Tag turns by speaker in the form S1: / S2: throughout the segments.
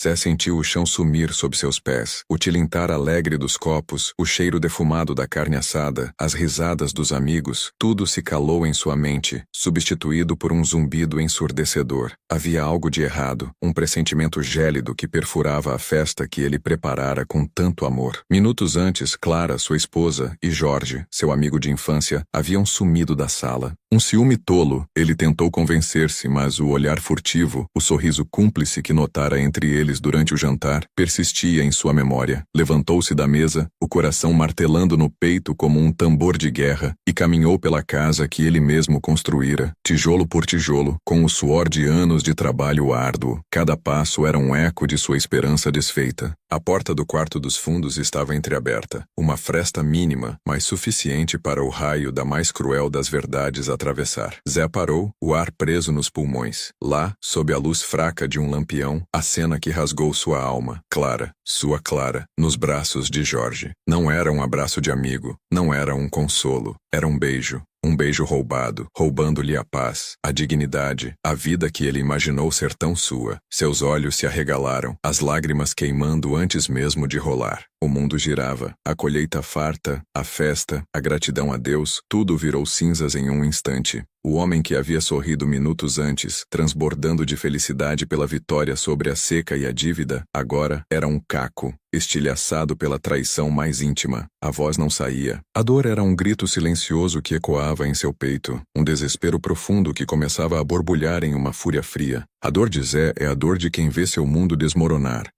S1: Zé sentiu o chão sumir sob seus pés, o tilintar alegre dos copos, o cheiro defumado da carne assada, as risadas dos amigos, tudo se calou em sua mente, substituído por um zumbido ensurdecedor. Havia algo de errado, um pressentimento gélido que perfurava a festa que ele preparara com tanto amor. Minutos antes, Clara, sua esposa, e Jorge, seu amigo de infância, haviam sumido da sala. Um ciúme tolo, ele tentou convencer-se, mas o olhar furtivo, o sorriso cúmplice que notara entre eles durante o jantar, persistia em sua memória. Levantou-se da mesa, o coração martelando no peito como um tambor de guerra, e caminhou pela casa que ele mesmo construíra, tijolo por tijolo, com o suor de anos de trabalho árduo. Cada passo era um eco de sua esperança desfeita. A porta do quarto dos fundos estava entreaberta, uma fresta mínima, mas suficiente para o raio da mais cruel das verdades atravessar. Zé parou, o ar preso nos pulmões. Lá, sob a luz fraca de um lampião, a cena que rasgou sua alma. Clara, sua Clara, nos braços de Jorge. Não era um abraço de amigo, não era um consolo, era um beijo. Um beijo roubado, roubando-lhe a paz, a dignidade, a vida que ele imaginou ser tão sua. Seus olhos se arregalaram, as lágrimas queimando antes mesmo de rolar. O mundo girava, a colheita farta, a festa, a gratidão a Deus, tudo virou cinzas em um instante. O homem que havia sorrido minutos antes, transbordando de felicidade pela vitória sobre a seca e a dívida, agora era um caco, estilhaçado pela traição mais íntima. A voz não saía. A dor era um grito silencioso que ecoava em seu peito, um desespero profundo que começava a borbulhar em uma fúria fria. A dor de Zé é a dor de quem vê seu mundo desmoronar.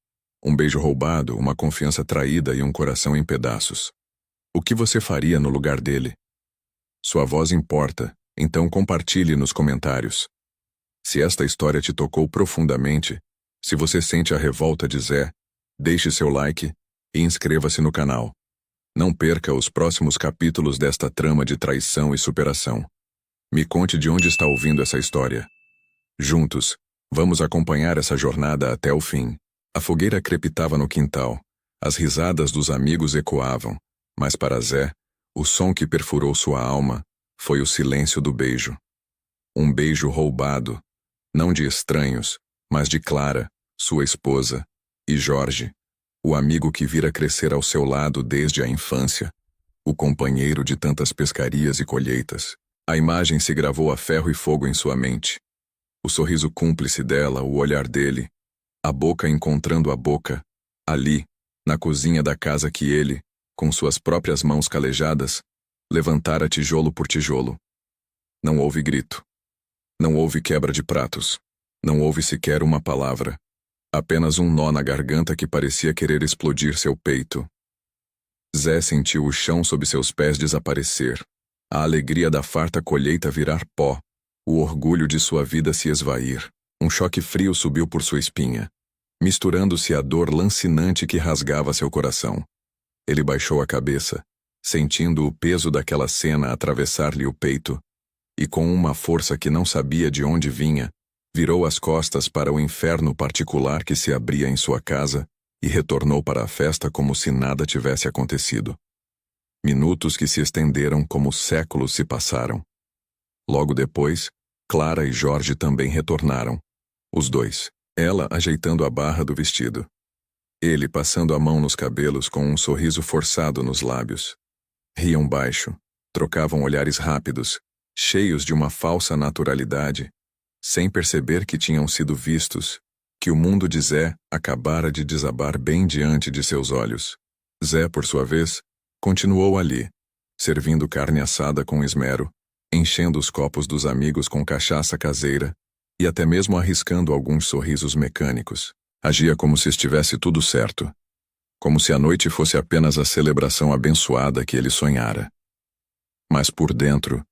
S1: Um beijo roubado, uma confiança traída e um coração em pedaços. O que você faria no lugar dele? Sua voz importa, então compartilhe nos comentários. Se esta história te tocou profundamente, se você sente a revolta de Zé, deixe seu like e inscreva-se no canal. Não perca os próximos capítulos desta trama de traição e superação. Me conte de onde está ouvindo essa história. Juntos, vamos acompanhar essa jornada até o fim. A fogueira crepitava no quintal. As risadas dos amigos ecoavam, mas para Zé, o som que perfurou sua alma foi o silêncio do beijo. Um beijo roubado, não de estranhos, mas de Clara, sua esposa, e Jorge, o amigo que vira crescer ao seu lado desde a infância, o companheiro de tantas pescarias e colheitas. A imagem se gravou a ferro e fogo em sua mente. O sorriso cúmplice dela, o olhar dele, a boca encontrando a boca, ali, na cozinha da casa que ele, com suas próprias mãos calejadas, levantara tijolo por tijolo. Não houve grito. Não houve quebra de pratos. Não houve sequer uma palavra. Apenas um nó na garganta que parecia querer explodir seu peito. Zé sentiu o chão sob seus pés desaparecer, a alegria da farta colheita virar pó, o orgulho de sua vida se esvair. Um choque frio subiu por sua espinha, misturando-se à dor lancinante que rasgava seu coração. Ele baixou a cabeça, sentindo o peso daquela cena atravessar-lhe o peito, e com uma força que não sabia de onde vinha, virou as costas para o inferno particular que se abria em sua casa e retornou para a festa como se nada tivesse acontecido. Minutos que se estenderam como séculos se passaram. Logo depois, Clara e Jorge também retornaram. Os dois, ela ajeitando a barra do vestido. Ele passando a mão nos cabelos com um sorriso forçado nos lábios. Riam baixo, trocavam olhares rápidos, cheios de uma falsa naturalidade, sem perceber que tinham sido vistos, que o mundo de Zé acabara de desabar bem diante de seus olhos. Zé, por sua vez, continuou ali, servindo carne assada com esmero, enchendo os copos dos amigos com cachaça caseira e até mesmo arriscando alguns sorrisos mecânicos. Agia como se estivesse tudo certo, como se a noite fosse apenas a celebração abençoada que ele sonhara. Mas por dentro,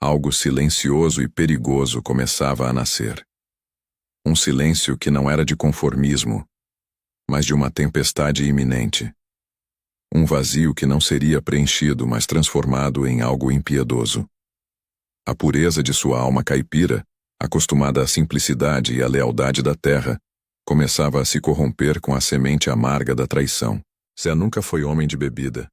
S1: algo silencioso e perigoso começava a nascer. Um silêncio que não era de conformismo, mas de uma tempestade iminente. Um vazio que não seria preenchido, mas transformado em algo impiedoso. A pureza de sua alma caipira, acostumada à simplicidade e à lealdade da terra, começava a se corromper com a semente amarga da traição. Zé nunca foi homem de bebida.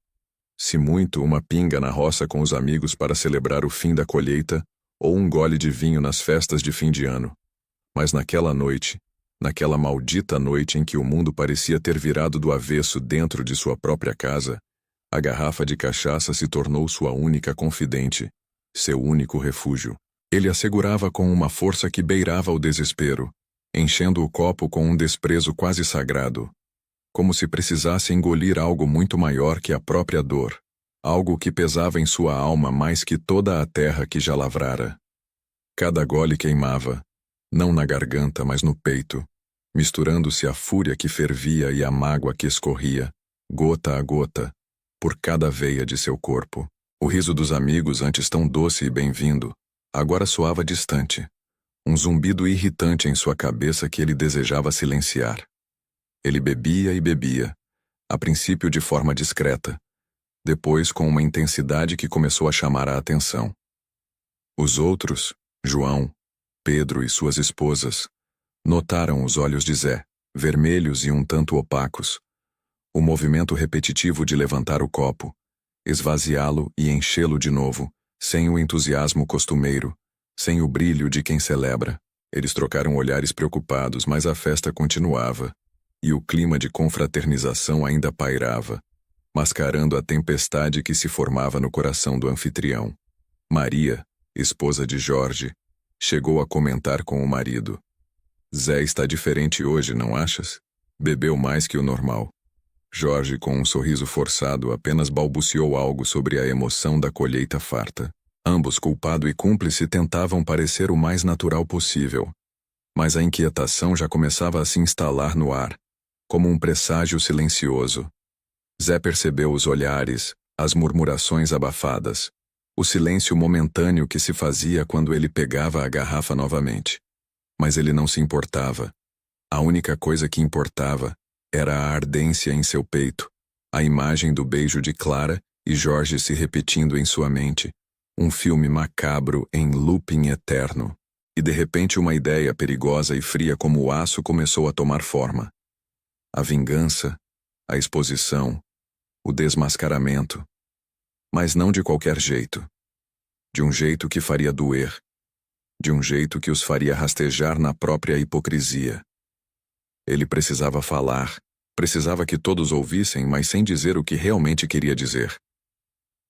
S1: Se muito, uma pinga na roça com os amigos para celebrar o fim da colheita, ou um gole de vinho nas festas de fim de ano. Mas naquela noite, Naquela maldita noite em que o mundo parecia ter virado do avesso dentro de sua própria casa, a garrafa de cachaça se tornou sua única confidente, seu único refúgio. Ele a segurava com uma força que beirava o desespero, enchendo o copo com um desprezo quase sagrado, como se precisasse engolir algo muito maior que a própria dor, algo que pesava em sua alma mais que toda a terra que já lavrara. Cada gole queimava, não na garganta, mas no peito, misturando-se a fúria que fervia e a mágoa que escorria, gota a gota, por cada veia de seu corpo. O riso dos amigos, antes tão doce e bem-vindo, agora soava distante, um zumbido irritante em sua cabeça que ele desejava silenciar. Ele bebia e bebia, a princípio de forma discreta, depois com uma intensidade que começou a chamar a atenção. Os outros, João, Pedro e suas esposas, notaram os olhos de Zé, vermelhos e um tanto opacos, o movimento repetitivo de levantar o copo, esvaziá-lo e enchê-lo de novo, sem o entusiasmo costumeiro, sem o brilho de quem celebra. Eles trocaram olhares preocupados, mas a festa continuava, e o clima de confraternização ainda pairava, mascarando a tempestade que se formava no coração do anfitrião. Maria, esposa de Jorge, chegou a comentar com o marido. Zé está diferente hoje, não achas? Bebeu mais que o normal. Jorge, com um sorriso forçado, apenas balbuciou algo sobre a emoção da colheita farta. Ambos, culpado e cúmplice, tentavam parecer o mais natural possível. Mas a inquietação já começava a se instalar no ar, como um presságio silencioso. Zé percebeu os olhares, as murmurações abafadas, o silêncio momentâneo que se fazia quando ele pegava a garrafa novamente. Mas ele não se importava. A única coisa que importava era a ardência em seu peito, a imagem do beijo de Clara e Jorge se repetindo em sua mente, um filme macabro em looping eterno. E de repente uma ideia perigosa e fria como o aço começou a tomar forma. A vingança, a exposição, o desmascaramento. Mas não de qualquer jeito. De um jeito que faria doer. De um jeito que os faria rastejar na própria hipocrisia. Ele precisava falar, precisava que todos ouvissem, mas sem dizer o que realmente queria dizer.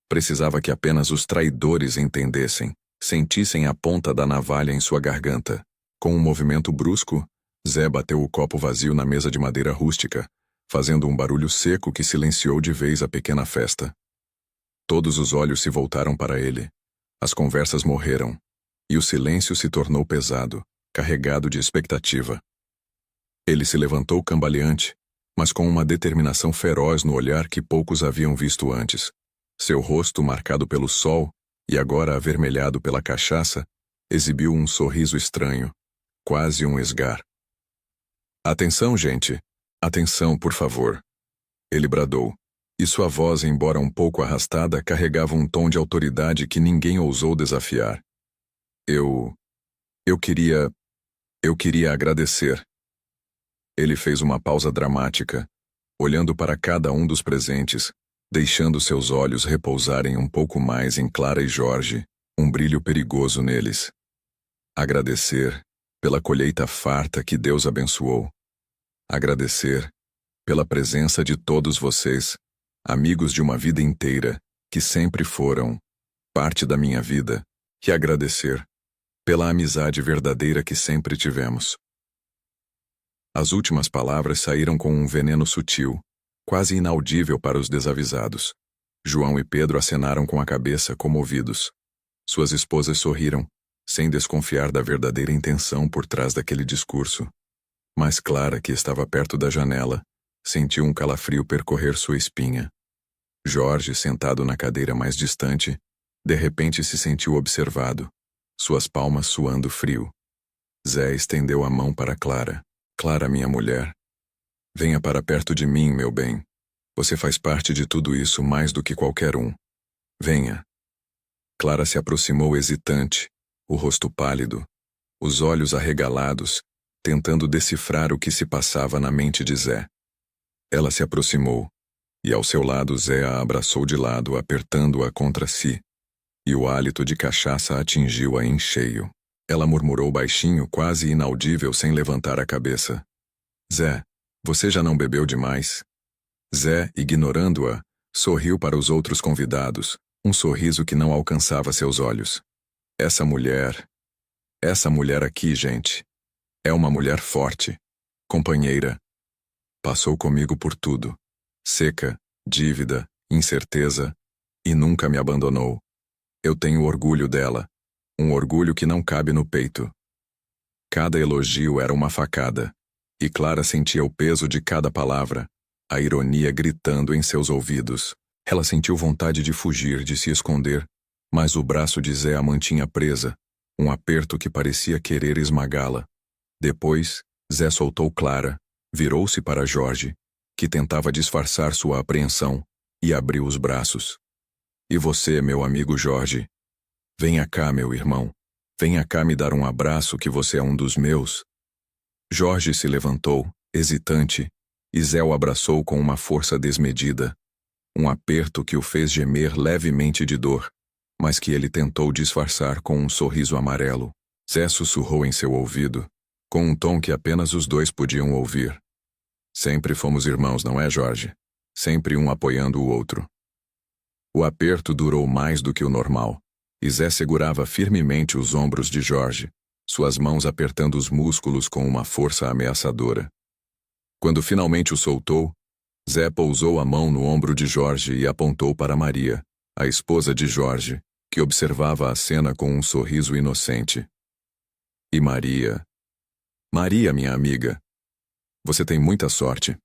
S1: Precisava que apenas os traidores entendessem, sentissem a ponta da navalha em sua garganta. Com um movimento brusco, Zé bateu o copo vazio na mesa de madeira rústica, fazendo um barulho seco que silenciou de vez a pequena festa. Todos os olhos se voltaram para ele. As conversas morreram, e o silêncio se tornou pesado, carregado de expectativa. Ele se levantou cambaleante, mas com uma determinação feroz no olhar que poucos haviam visto antes. Seu rosto, marcado pelo sol, e agora avermelhado pela cachaça, exibiu um sorriso estranho, quase um esgar. Atenção, gente! Atenção, por favor! Ele bradou, e sua voz, embora um pouco arrastada, carregava um tom de autoridade que ninguém ousou desafiar. Eu queria agradecer. Ele fez uma pausa dramática, olhando para cada um dos presentes, deixando seus olhos repousarem um pouco mais em Clara e Jorge, um brilho perigoso neles. Agradecer pela colheita farta que Deus abençoou. Agradecer pela presença de todos vocês, amigos de uma vida inteira, que sempre foram parte da minha vida, e agradecer pela amizade verdadeira que sempre tivemos. As últimas palavras saíram com um veneno sutil, quase inaudível para os desavisados. João e Pedro acenaram com a cabeça, comovidos. Suas esposas sorriram, sem desconfiar da verdadeira intenção por trás daquele discurso. Mas Clara, que estava perto da janela, sentiu um calafrio percorrer sua espinha. Jorge, sentado na cadeira mais distante, de repente se sentiu observado, suas palmas suando frio. Zé estendeu a mão para Clara. Clara, minha mulher. Venha para perto de mim, meu bem. Você faz parte de tudo isso mais do que qualquer um. Venha. Clara se aproximou hesitante, o rosto pálido, os olhos arregalados, tentando decifrar o que se passava na mente de Zé. Ela se aproximou, e ao seu lado Zé a abraçou de lado, apertando-a contra si, e o hálito de cachaça atingiu-a em cheio. Ela murmurou baixinho, quase inaudível, sem levantar a cabeça. Zé, você já não bebeu demais? Zé, ignorando-a, sorriu para os outros convidados, um sorriso que não alcançava seus olhos. Essa mulher aqui, gente, é uma mulher forte, companheira. Passou comigo por tudo. Seca, dívida, incerteza, e nunca me abandonou. Eu tenho orgulho dela, um orgulho que não cabe no peito. Cada elogio era uma facada, e Clara sentia o peso de cada palavra, a ironia gritando em seus ouvidos. Ela sentiu vontade de fugir, de se esconder, mas o braço de Zé a mantinha presa, um aperto que parecia querer esmagá-la. Depois, Zé soltou Clara, virou-se para Jorge, que tentava disfarçar sua apreensão, e abriu os braços. E você, meu amigo Jorge? Venha cá, meu irmão. Venha cá me dar um abraço, que você é um dos meus. Jorge se levantou, hesitante, e Zé o abraçou com uma força desmedida. Um aperto que o fez gemer levemente de dor, mas que ele tentou disfarçar com um sorriso amarelo. Zé sussurrou em seu ouvido, com um tom que apenas os dois podiam ouvir. Sempre fomos irmãos, não é, Jorge? Sempre um apoiando o outro. O aperto durou mais do que o normal, e Zé segurava firmemente os ombros de Jorge, suas mãos apertando os músculos com uma força ameaçadora. Quando finalmente o soltou, Zé pousou a mão no ombro de Jorge e apontou para Maria, a esposa de Jorge, que observava a cena com um sorriso inocente. E Maria? Maria, minha amiga. Você tem muita sorte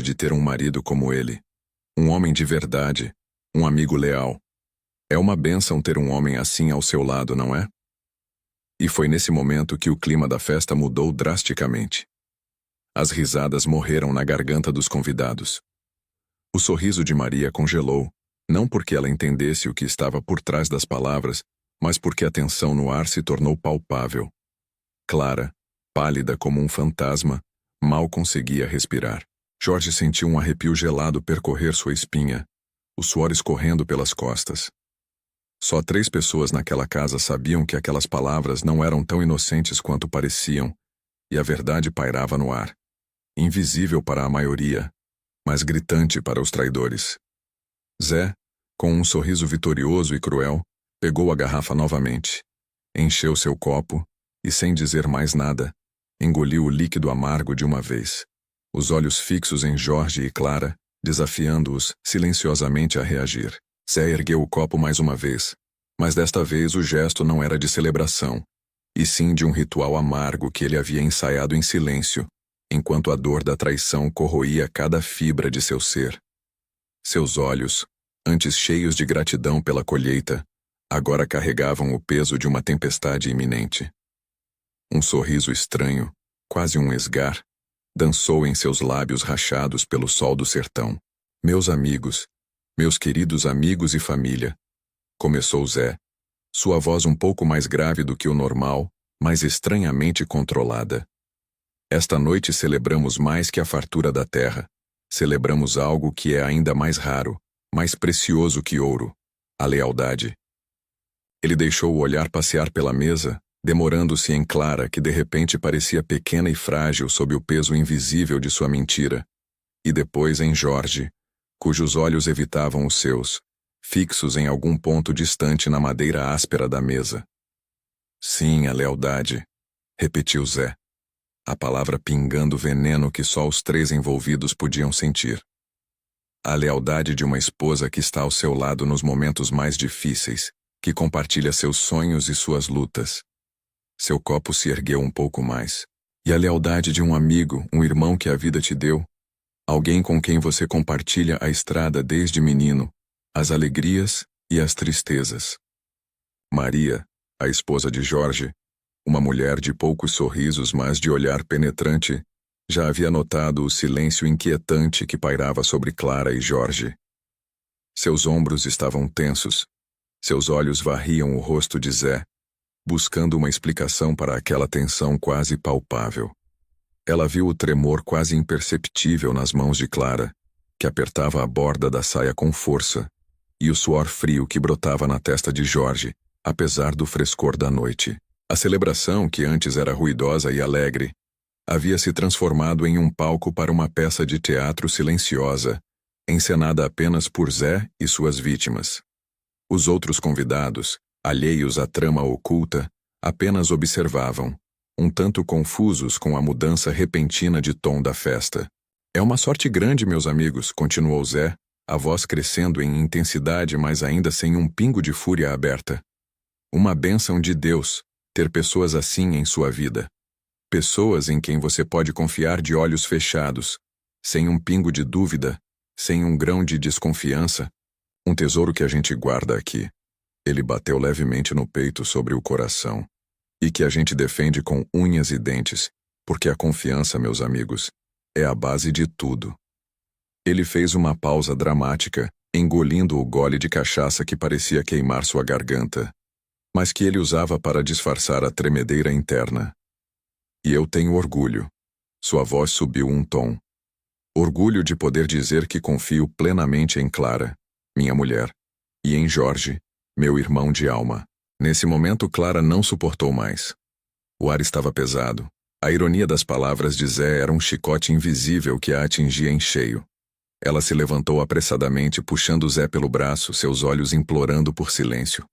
S1: de ter um marido como ele. Um homem de verdade, um amigo leal. É uma bênção ter um homem assim ao seu lado, não é? E foi nesse momento que o clima da festa mudou drasticamente. As risadas morreram na garganta dos convidados. O sorriso de Maria congelou, não porque ela entendesse o que estava por trás das palavras, mas porque a tensão no ar se tornou palpável. Clara, pálida como um fantasma, mal conseguia respirar. Jorge sentiu um arrepio gelado percorrer sua espinha, o suor escorrendo pelas costas. Só 3 pessoas naquela casa sabiam que aquelas palavras não eram tão inocentes quanto pareciam, e a verdade pairava no ar. Invisível para a maioria, mas gritante para os traidores. Zé, com um sorriso vitorioso e cruel, pegou a garrafa novamente, encheu seu copo e, sem dizer mais nada, engoliu o líquido amargo de uma vez, os olhos fixos em Jorge e Clara, desafiando-os silenciosamente a reagir. Zé ergueu o copo mais uma vez, mas desta vez o gesto não era de celebração, e sim de um ritual amargo que ele havia ensaiado em silêncio, enquanto a dor da traição corroía cada fibra de seu ser. Seus olhos, antes cheios de gratidão pela colheita, agora carregavam o peso de uma tempestade iminente. Um sorriso estranho, quase um esgar, dançou em seus lábios rachados pelo sol do sertão. Meus amigos, meus queridos amigos e família, começou Zé, sua voz um pouco mais grave do que o normal, mas estranhamente controlada. Esta noite celebramos mais que a fartura da terra. Celebramos algo que é ainda mais raro, mais precioso que ouro, a lealdade. Ele deixou o olhar passear pela mesa, demorando-se em Clara, que de repente parecia pequena e frágil sob o peso invisível de sua mentira, e depois em Jorge, cujos olhos evitavam os seus, fixos em algum ponto distante na madeira áspera da mesa. Sim, a lealdade, repetiu Zé, a palavra pingando veneno que só os 3 envolvidos podiam sentir. A lealdade de uma esposa que está ao seu lado nos momentos mais difíceis, que compartilha seus sonhos e suas lutas. Seu copo se ergueu um pouco mais. E a lealdade de um amigo, um irmão que a vida te deu, alguém com quem você compartilha a estrada desde menino, as alegrias e as tristezas. Maria, a esposa de Jorge, uma mulher de poucos sorrisos, mas de olhar penetrante, já havia notado o silêncio inquietante que pairava sobre Clara e Jorge. Seus ombros estavam tensos, seus olhos varriam o rosto de Zé, buscando uma explicação para aquela tensão quase palpável. Ela viu o tremor quase imperceptível nas mãos de Clara, que apertava a borda da saia com força, e o suor frio que brotava na testa de Jorge, apesar do frescor da noite. A celebração, que antes era ruidosa e alegre, havia se transformado em um palco para uma peça de teatro silenciosa, encenada apenas por Zé e suas vítimas. Os outros convidados, alheios à trama oculta, apenas observavam, um tanto confusos com a mudança repentina de tom da festa. É uma sorte grande, meus amigos, continuou Zé, a voz crescendo em intensidade, mas ainda sem um pingo de fúria aberta. Uma bênção de Deus, ter pessoas assim em sua vida. Pessoas em quem você pode confiar de olhos fechados, sem um pingo de dúvida, sem um grão de desconfiança. Um tesouro que a gente guarda aqui. Ele bateu levemente no peito sobre o coração. E que a gente defende com unhas e dentes, porque a confiança, meus amigos, é a base de tudo. Ele fez uma pausa dramática, engolindo o gole de cachaça que parecia queimar sua garganta, mas que ele usava para disfarçar a tremedeira interna. E eu tenho orgulho. Sua voz subiu um tom. Orgulho de poder dizer que confio plenamente em Clara, minha mulher, e em Jorge, meu irmão de alma. Nesse momento, Clara não suportou mais. O ar estava pesado. A ironia das palavras de Zé era um chicote invisível que a atingia em cheio. Ela se levantou apressadamente, puxando Zé pelo braço, seus olhos implorando por silêncio.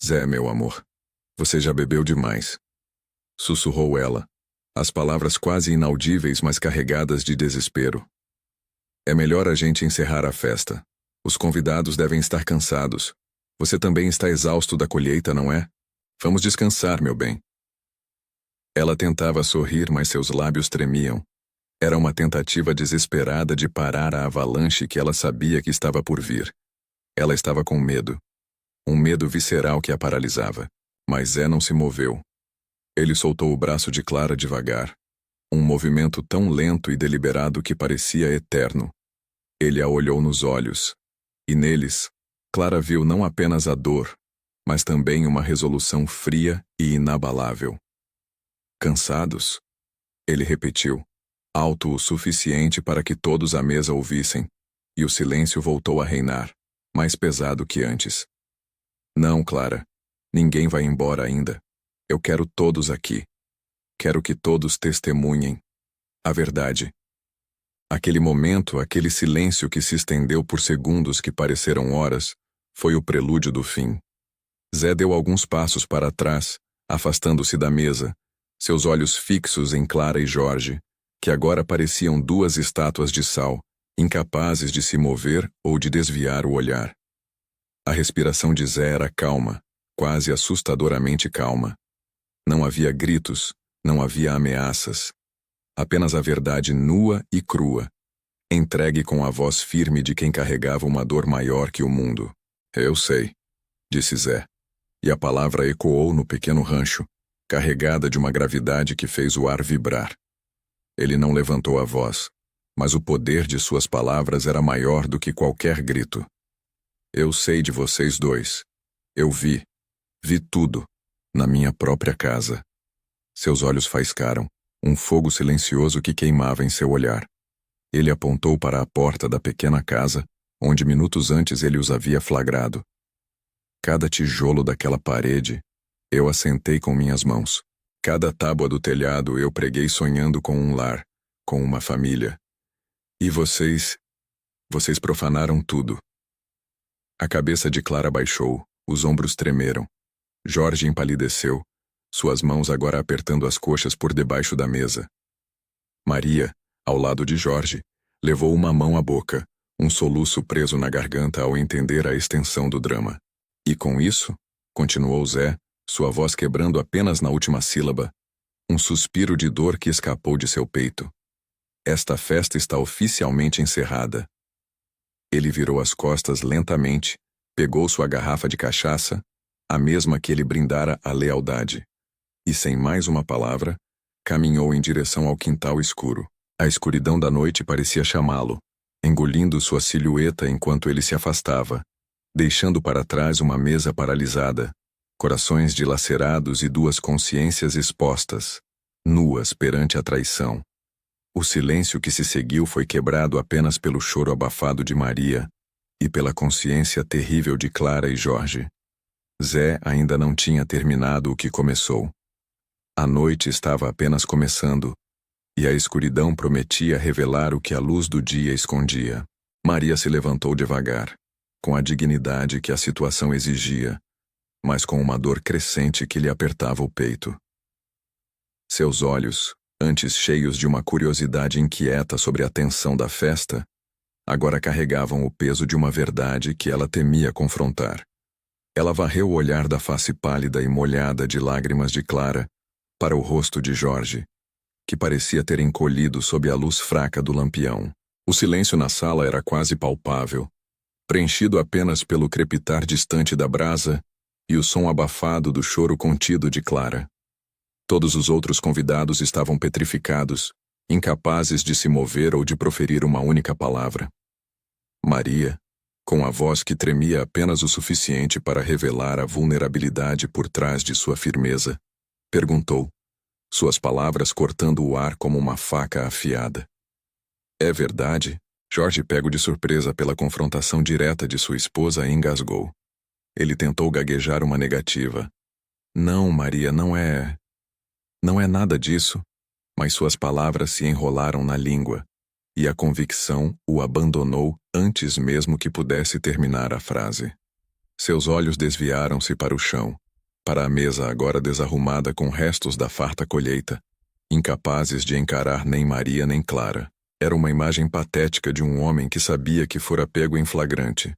S1: Zé, meu amor, você já bebeu demais. Sussurrou ela, as palavras quase inaudíveis, mas carregadas de desespero. É melhor a gente encerrar a festa. Os convidados devem estar cansados. Você também está exausto da colheita, não é? Vamos descansar, meu bem. Ela tentava sorrir, mas seus lábios tremiam. Era uma tentativa desesperada de parar a avalanche que ela sabia que estava por vir. Ela estava com medo. Um medo visceral que a paralisava. Mas Zé não se moveu. Ele soltou o braço de Clara devagar. Um movimento tão lento e deliberado que parecia eterno. Ele a olhou nos olhos. E neles, Clara viu não apenas a dor, mas também uma resolução fria e inabalável. Cansados? Ele repetiu, alto o suficiente para que todos à mesa ouvissem, e o silêncio voltou a reinar, mais pesado que antes. Não, Clara, ninguém vai embora ainda. Eu quero todos aqui. Quero que todos testemunhem a verdade. Aquele momento, aquele silêncio que se estendeu por segundos que pareceram horas, foi o prelúdio do fim. Zé deu alguns passos para trás, afastando-se da mesa, seus olhos fixos em Clara e Jorge, que agora pareciam duas estátuas de sal, incapazes de se mover ou de desviar o olhar. A respiração de Zé era calma, quase assustadoramente calma. Não havia gritos, não havia ameaças. Apenas a verdade nua e crua, entregue com a voz firme de quem carregava uma dor maior que o mundo. Eu sei, disse Zé, e a palavra ecoou no pequeno rancho, carregada de uma gravidade que fez o ar vibrar. Ele não levantou a voz, mas o poder de suas palavras era maior do que qualquer grito. Eu sei de vocês dois. Eu vi tudo, na minha própria casa. Seus olhos faiscaram, um fogo silencioso que queimava em seu olhar. Ele apontou para a porta da pequena casa, onde minutos antes ele os havia flagrado. Cada tijolo daquela parede, eu assentei com minhas mãos. Cada tábua do telhado eu preguei sonhando com um lar, com uma família. E vocês profanaram tudo. A cabeça de Clara baixou, os ombros tremeram. Jorge empalideceu, suas mãos agora apertando as coxas por debaixo da mesa. Maria, ao lado de Jorge, levou uma mão à boca, um soluço preso na garganta ao entender a extensão do drama. E com isso, continuou Zé, sua voz quebrando apenas na última sílaba, um suspiro de dor que escapou de seu peito. Esta festa está oficialmente encerrada. Ele virou as costas lentamente, pegou sua garrafa de cachaça, a mesma que ele brindara à lealdade, e sem mais uma palavra, caminhou em direção ao quintal escuro. A escuridão da noite parecia chamá-lo, engolindo sua silhueta enquanto ele se afastava, deixando para trás uma mesa paralisada, corações dilacerados e duas consciências expostas, nuas perante a traição. O silêncio que se seguiu foi quebrado apenas pelo choro abafado de Maria e pela consciência terrível de Clara e Jorge. Zé ainda não tinha terminado o que começou. A noite estava apenas começando, e a escuridão prometia revelar o que a luz do dia escondia. Maria se levantou devagar, com a dignidade que a situação exigia, mas com uma dor crescente que lhe apertava o peito. Seus olhos, antes cheios de uma curiosidade inquieta sobre a tensão da festa, agora carregavam o peso de uma verdade que ela temia confrontar. Ela varreu o olhar da face pálida e molhada de lágrimas de Clara para o rosto de Jorge, que parecia ter encolhido sob a luz fraca do lampião. O silêncio na sala era quase palpável, preenchido apenas pelo crepitar distante da brasa e o som abafado do choro contido de Clara. Todos os outros convidados estavam petrificados, incapazes de se mover ou de proferir uma única palavra. Maria, com a voz que tremia apenas o suficiente para revelar a vulnerabilidade por trás de sua firmeza, perguntou, suas palavras cortando o ar como uma faca afiada. É verdade? Jorge, pego de surpresa pela confrontação direta de sua esposa, engasgou. Ele tentou gaguejar uma negativa. Não, Maria, não é nada disso. Mas suas palavras se enrolaram na língua, e a convicção o abandonou antes mesmo que pudesse terminar a frase. Seus olhos desviaram-se para o chão, para a mesa agora desarrumada com restos da farta colheita, incapazes de encarar nem Maria nem Clara. Era uma imagem patética de um homem que sabia que fora pego em flagrante,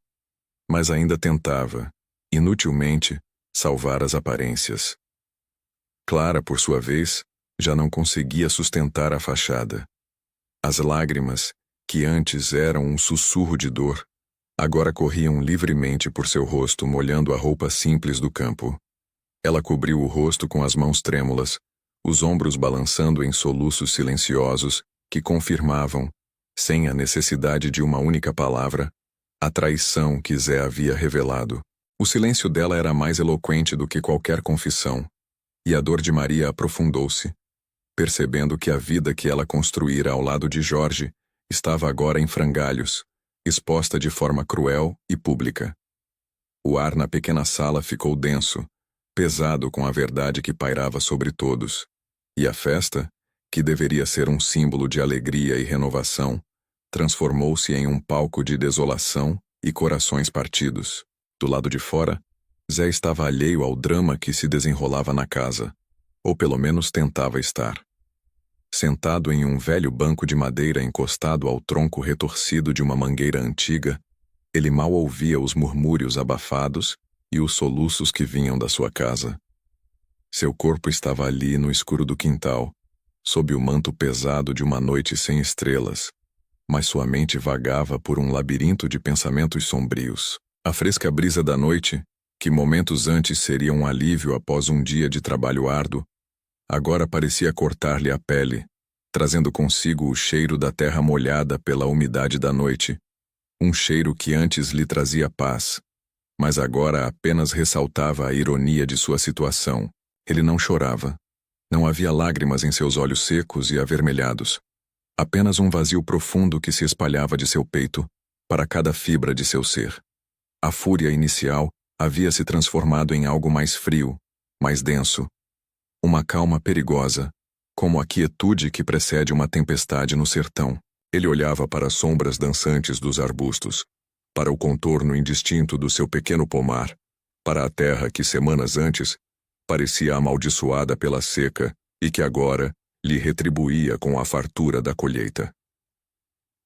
S1: mas ainda tentava, inutilmente, salvar as aparências. Clara, por sua vez, já não conseguia sustentar a fachada. As lágrimas, que antes eram um sussurro de dor, agora corriam livremente por seu rosto, molhando a roupa simples do campo. Ela cobriu o rosto com as mãos trêmulas, os ombros balançando em soluços silenciosos que confirmavam, sem a necessidade de uma única palavra, a traição que Zé havia revelado. O silêncio dela era mais eloquente do que qualquer confissão, e a dor de Maria aprofundou-se, percebendo que a vida que ela construíra ao lado de Jorge estava agora em frangalhos, exposta de forma cruel e pública. O ar na pequena sala ficou denso, pesado com a verdade que pairava sobre todos, e a festa, que deveria ser um símbolo de alegria e renovação, transformou-se em um palco de desolação e corações partidos. Do lado de fora, Zé estava alheio ao drama que se desenrolava na casa, ou pelo menos tentava estar. Sentado em um velho banco de madeira encostado ao tronco retorcido de uma mangueira antiga, ele mal ouvia os murmúrios abafados e os soluços que vinham da sua casa. Seu corpo estava ali no escuro do quintal, sob o manto pesado de uma noite sem estrelas, mas sua mente vagava por um labirinto de pensamentos sombrios. A fresca brisa da noite, que momentos antes seria um alívio após um dia de trabalho árduo, agora parecia cortar-lhe a pele, trazendo consigo o cheiro da terra molhada pela umidade da noite, um cheiro que antes lhe trazia paz, mas agora apenas ressaltava a ironia de sua situação. Ele não chorava. Não havia lágrimas em seus olhos secos e avermelhados. Apenas um vazio profundo que se espalhava de seu peito, para cada fibra de seu ser. A fúria inicial havia se transformado em algo mais frio, mais denso. Uma calma perigosa, como a quietude que precede uma tempestade no sertão. Ele olhava para as sombras dançantes dos arbustos, para o contorno indistinto do seu pequeno pomar, para a terra que semanas antes parecia amaldiçoada pela seca e que agora lhe retribuía com a fartura da colheita.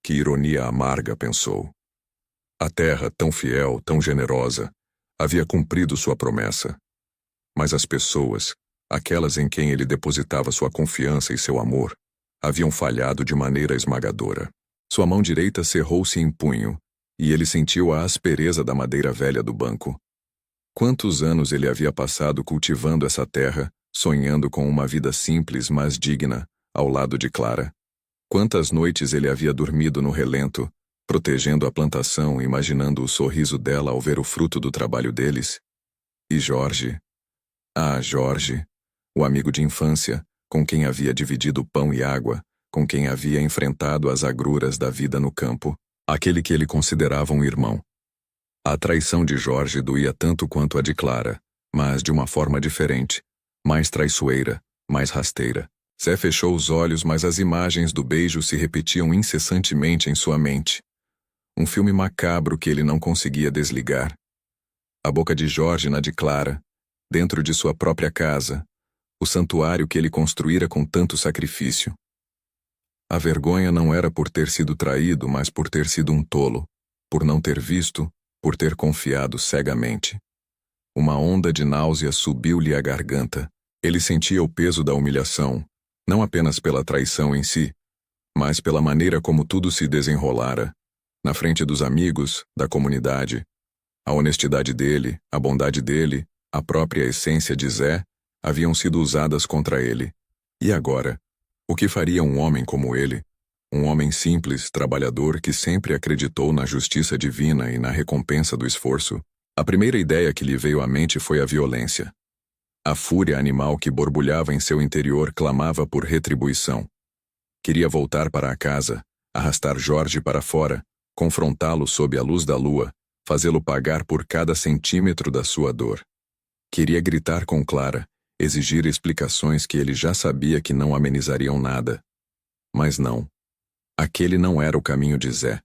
S1: Que ironia amarga, pensou. A terra, tão fiel, tão generosa, havia cumprido sua promessa. Mas as pessoas, aquelas em quem ele depositava sua confiança e seu amor, haviam falhado de maneira esmagadora. Sua mão direita cerrou-se em punho, e ele sentiu a aspereza da madeira velha do banco. Quantos anos ele havia passado cultivando essa terra, sonhando com uma vida simples, mas digna, ao lado de Clara? Quantas noites ele havia dormido no relento, protegendo a plantação, imaginando o sorriso dela ao ver o fruto do trabalho deles? E Jorge? Ah, Jorge, o amigo de infância, com quem havia dividido pão e água, com quem havia enfrentado as agruras da vida no campo, aquele que ele considerava um irmão. A traição de Jorge doía tanto quanto a de Clara, mas de uma forma diferente, mais traiçoeira, mais rasteira. Zé fechou os olhos, mas as imagens do beijo se repetiam incessantemente em sua mente. Um filme macabro que ele não conseguia desligar. A boca de Jorge na de Clara, dentro de sua própria casa, o santuário que ele construíra com tanto sacrifício. A vergonha não era por ter sido traído, mas por ter sido um tolo, por não ter visto, por ter confiado cegamente. Uma onda de náusea subiu-lhe à garganta. Ele sentia o peso da humilhação, não apenas pela traição em si, mas pela maneira como tudo se desenrolara, na frente dos amigos, da comunidade. A honestidade dele, a bondade dele, a própria essência de Zé, haviam sido usadas contra ele. E agora? O que faria um homem como ele? Um homem simples, trabalhador, que sempre acreditou na justiça divina e na recompensa do esforço. A primeira ideia que lhe veio à mente foi a violência. A fúria animal que borbulhava em seu interior clamava por retribuição. Queria voltar para a casa, arrastar Jorge para fora, confrontá-lo sob a luz da lua, fazê-lo pagar por cada centímetro da sua dor. Queria gritar com Clara, exigir explicações que ele já sabia que não amenizariam nada. Mas não. Aquele não era o caminho de Zé.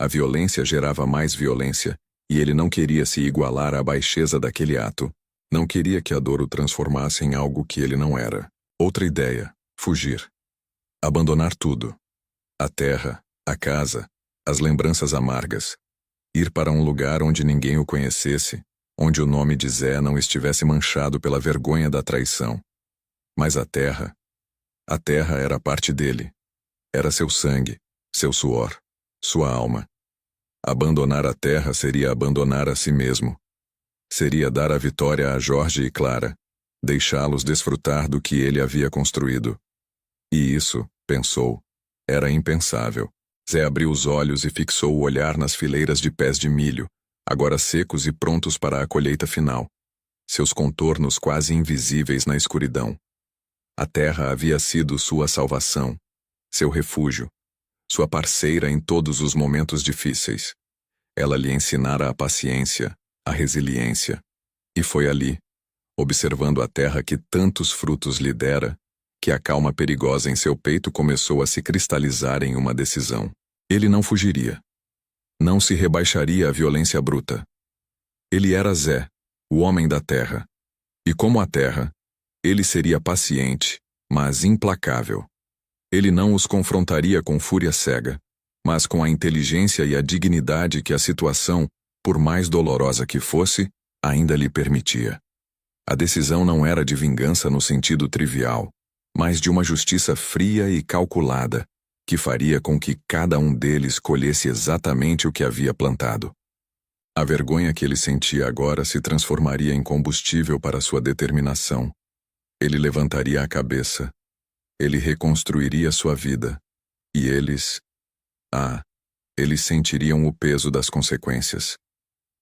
S1: A violência gerava mais violência, e ele não queria se igualar à baixeza daquele ato. Não queria que a dor o transformasse em algo que ele não era. Outra ideia: fugir. Abandonar tudo. A terra, a casa, as lembranças amargas. Ir para um lugar onde ninguém o conhecesse, onde o nome de Zé não estivesse manchado pela vergonha da traição. Mas a terra era parte dele. Era seu sangue, seu suor, sua alma. Abandonar a terra seria abandonar a si mesmo. Seria dar a vitória a Jorge e Clara, deixá-los desfrutar do que ele havia construído. E isso, pensou, era impensável. Zé abriu os olhos e fixou o olhar nas fileiras de pés de milho, agora secos e prontos para a colheita final. Seus contornos quase invisíveis na escuridão. A terra havia sido sua salvação, seu refúgio, sua parceira em todos os momentos difíceis. Ela lhe ensinara a paciência, a resiliência. E foi ali, observando a terra que tantos frutos lhe dera, que a calma perigosa em seu peito começou a se cristalizar em uma decisão. Ele não fugiria. Não se rebaixaria à violência bruta. Ele era Zé, o homem da terra. E como a terra, ele seria paciente, mas implacável. Ele não os confrontaria com fúria cega, mas com a inteligência e a dignidade que a situação, por mais dolorosa que fosse, ainda lhe permitia. A decisão não era de vingança no sentido trivial, mas de uma justiça fria e calculada, que faria com que cada um deles colhesse exatamente o que havia plantado. A vergonha que ele sentia agora se transformaria em combustível para sua determinação. Ele levantaria a cabeça. Ele reconstruiria sua vida. E eles sentiriam o peso das consequências.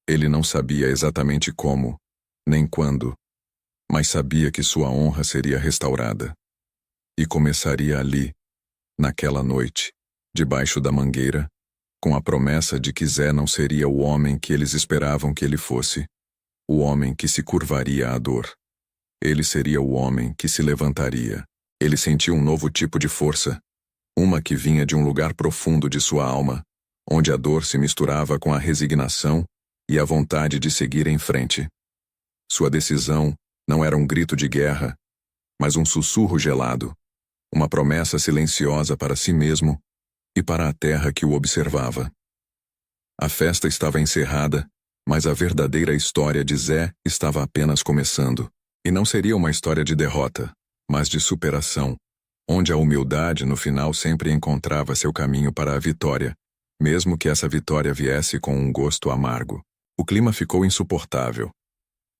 S1: Ele não sabia exatamente como, nem quando, mas sabia que sua honra seria restaurada. E começaria ali, naquela noite, debaixo da mangueira, com a promessa de que Zé não seria o homem que eles esperavam que ele fosse, o homem que se curvaria à dor. Ele seria o homem que se levantaria. Ele sentiu um novo tipo de força, uma que vinha de um lugar profundo de sua alma, onde a dor se misturava com a resignação e a vontade de seguir em frente. Sua decisão não era um grito de guerra, mas um sussurro gelado, uma promessa silenciosa para si mesmo e para a terra que o observava. A festa estava encerrada, mas a verdadeira história de Zé estava apenas começando. E não seria uma história de derrota, mas de superação, onde a humildade no final sempre encontrava seu caminho para a vitória, mesmo que essa vitória viesse com um gosto amargo. O clima ficou insuportável.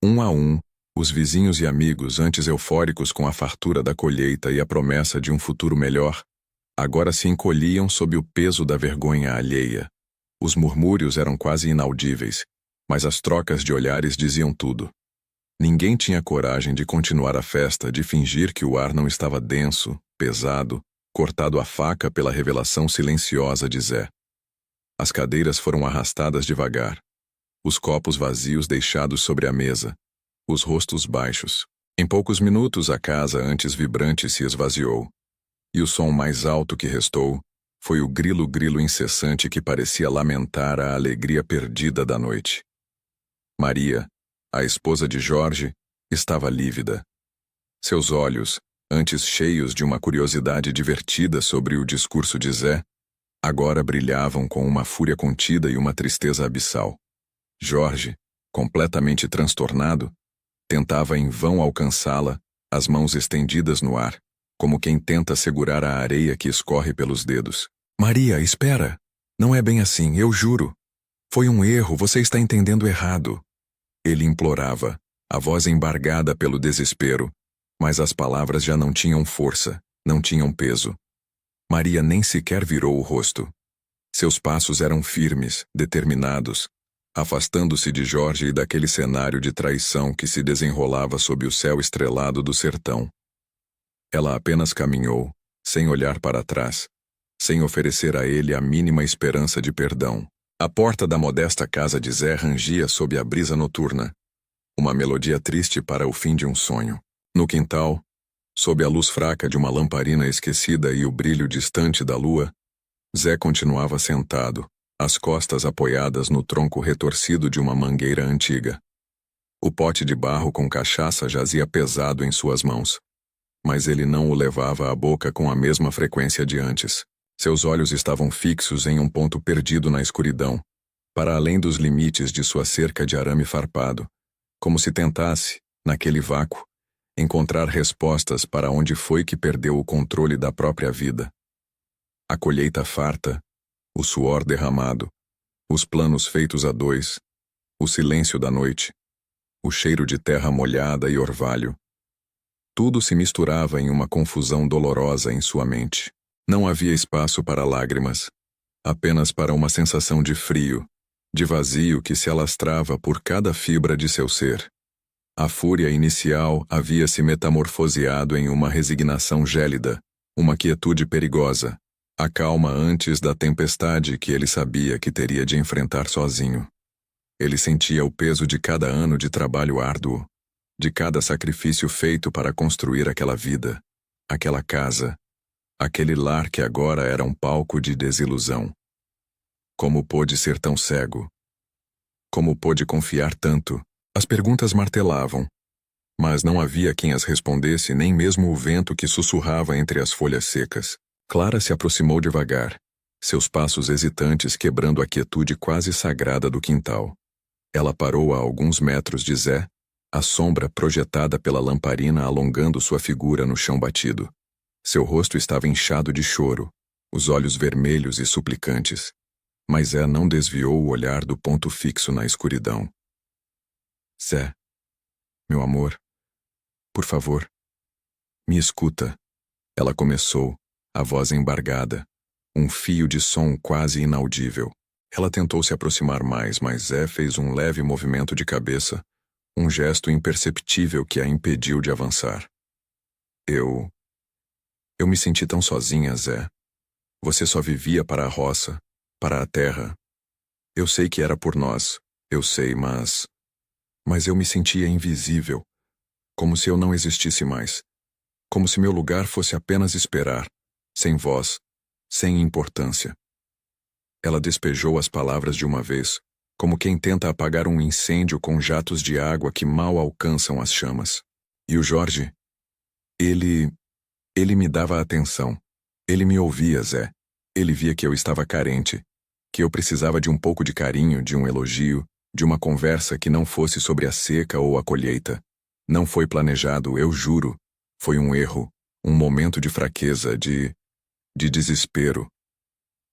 S1: Um a um, os vizinhos e amigos, antes eufóricos com a fartura da colheita e a promessa de um futuro melhor, agora se encolhiam sob o peso da vergonha alheia. Os murmúrios eram quase inaudíveis, mas as trocas de olhares diziam tudo. Ninguém tinha coragem de continuar a festa, de fingir que o ar não estava denso, pesado, cortado à faca pela revelação silenciosa de Zé. As cadeiras foram arrastadas devagar, os copos vazios deixados sobre a mesa, os rostos baixos, Em poucos minutos a casa antes vibrante se esvaziou, e o som mais alto que restou foi o grilo-grilo incessante que parecia lamentar a alegria perdida da noite. Maria, a esposa de Jorge, estava lívida. Seus olhos, antes cheios de uma curiosidade divertida sobre o discurso de Zé, agora brilhavam com uma fúria contida e uma tristeza abissal. Jorge, completamente transtornado, tentava em vão alcançá-la, as mãos estendidas no ar, como quem tenta segurar a areia que escorre pelos dedos. Maria, espera! Não é bem assim, eu juro. Foi um erro, você está entendendo errado. Ele implorava, a voz embargada pelo desespero, mas as palavras já não tinham força, não tinham peso. Maria nem sequer virou o rosto. Seus passos eram firmes, determinados, afastando-se de Jorge e daquele cenário de traição que se desenrolava sob o céu estrelado do sertão. Ela apenas caminhou, sem olhar para trás, sem oferecer a ele a mínima esperança de perdão. A porta da modesta casa de Zé rangia sob a brisa noturna, uma melodia triste para o fim de um sonho. No quintal, sob a luz fraca de uma lamparina esquecida e o brilho distante da lua, Zé continuava sentado, as costas apoiadas no tronco retorcido de uma mangueira antiga. O pote de barro com cachaça jazia pesado em suas mãos, mas ele não o levava à boca com a mesma frequência de antes. Seus olhos estavam fixos em um ponto perdido na escuridão, para além dos limites de sua cerca de arame farpado, como se tentasse, naquele vácuo, encontrar respostas para onde foi que perdeu o controle da própria vida. A colheita farta, o suor derramado, os planos feitos a dois, o silêncio da noite, o cheiro de terra molhada e orvalho. Tudo se misturava em uma confusão dolorosa em sua mente. Não havia espaço para lágrimas, apenas para uma sensação de frio, de vazio que se alastrava por cada fibra de seu ser. A fúria inicial havia se metamorfoseado em uma resignação gélida, uma quietude perigosa, a calma antes da tempestade que ele sabia que teria de enfrentar sozinho. Ele sentia o peso de cada ano de trabalho árduo, de cada sacrifício feito para construir aquela vida, aquela casa, aquele lar que agora era um palco de desilusão. Como pôde ser tão cego? Como pôde confiar tanto? As perguntas martelavam, mas não havia quem as respondesse, nem mesmo o vento que sussurrava entre as folhas secas. Clara se aproximou devagar, seus passos hesitantes quebrando a quietude quase sagrada do quintal. Ela parou a alguns metros de Zé, a sombra projetada pela lamparina alongando sua figura no chão batido. Seu rosto estava inchado de choro, os olhos vermelhos e suplicantes, mas Zé não desviou o olhar do ponto fixo na escuridão. Zé, meu amor, por favor, me escuta. Ela começou, a voz embargada, um fio de som quase inaudível. Ela tentou se aproximar mais, mas Zé fez um leve movimento de cabeça, um gesto imperceptível que a impediu de avançar. Eu me senti tão sozinha, Zé. Você só vivia para a roça, para a terra. Eu sei que era por nós, eu sei, mas eu me sentia invisível, como se eu não existisse mais, como se meu lugar fosse apenas esperar, sem voz, sem importância. Ela despejou as palavras de uma vez, como quem tenta apagar um incêndio com jatos de água que mal alcançam as chamas. E o Jorge? Ele me dava atenção. Ele me ouvia, Zé. Ele via que eu estava carente, que eu precisava de um pouco de carinho, de um elogio, de uma conversa que não fosse sobre a seca ou a colheita. Não foi planejado, eu juro. Foi um erro, um momento de fraqueza, de desespero.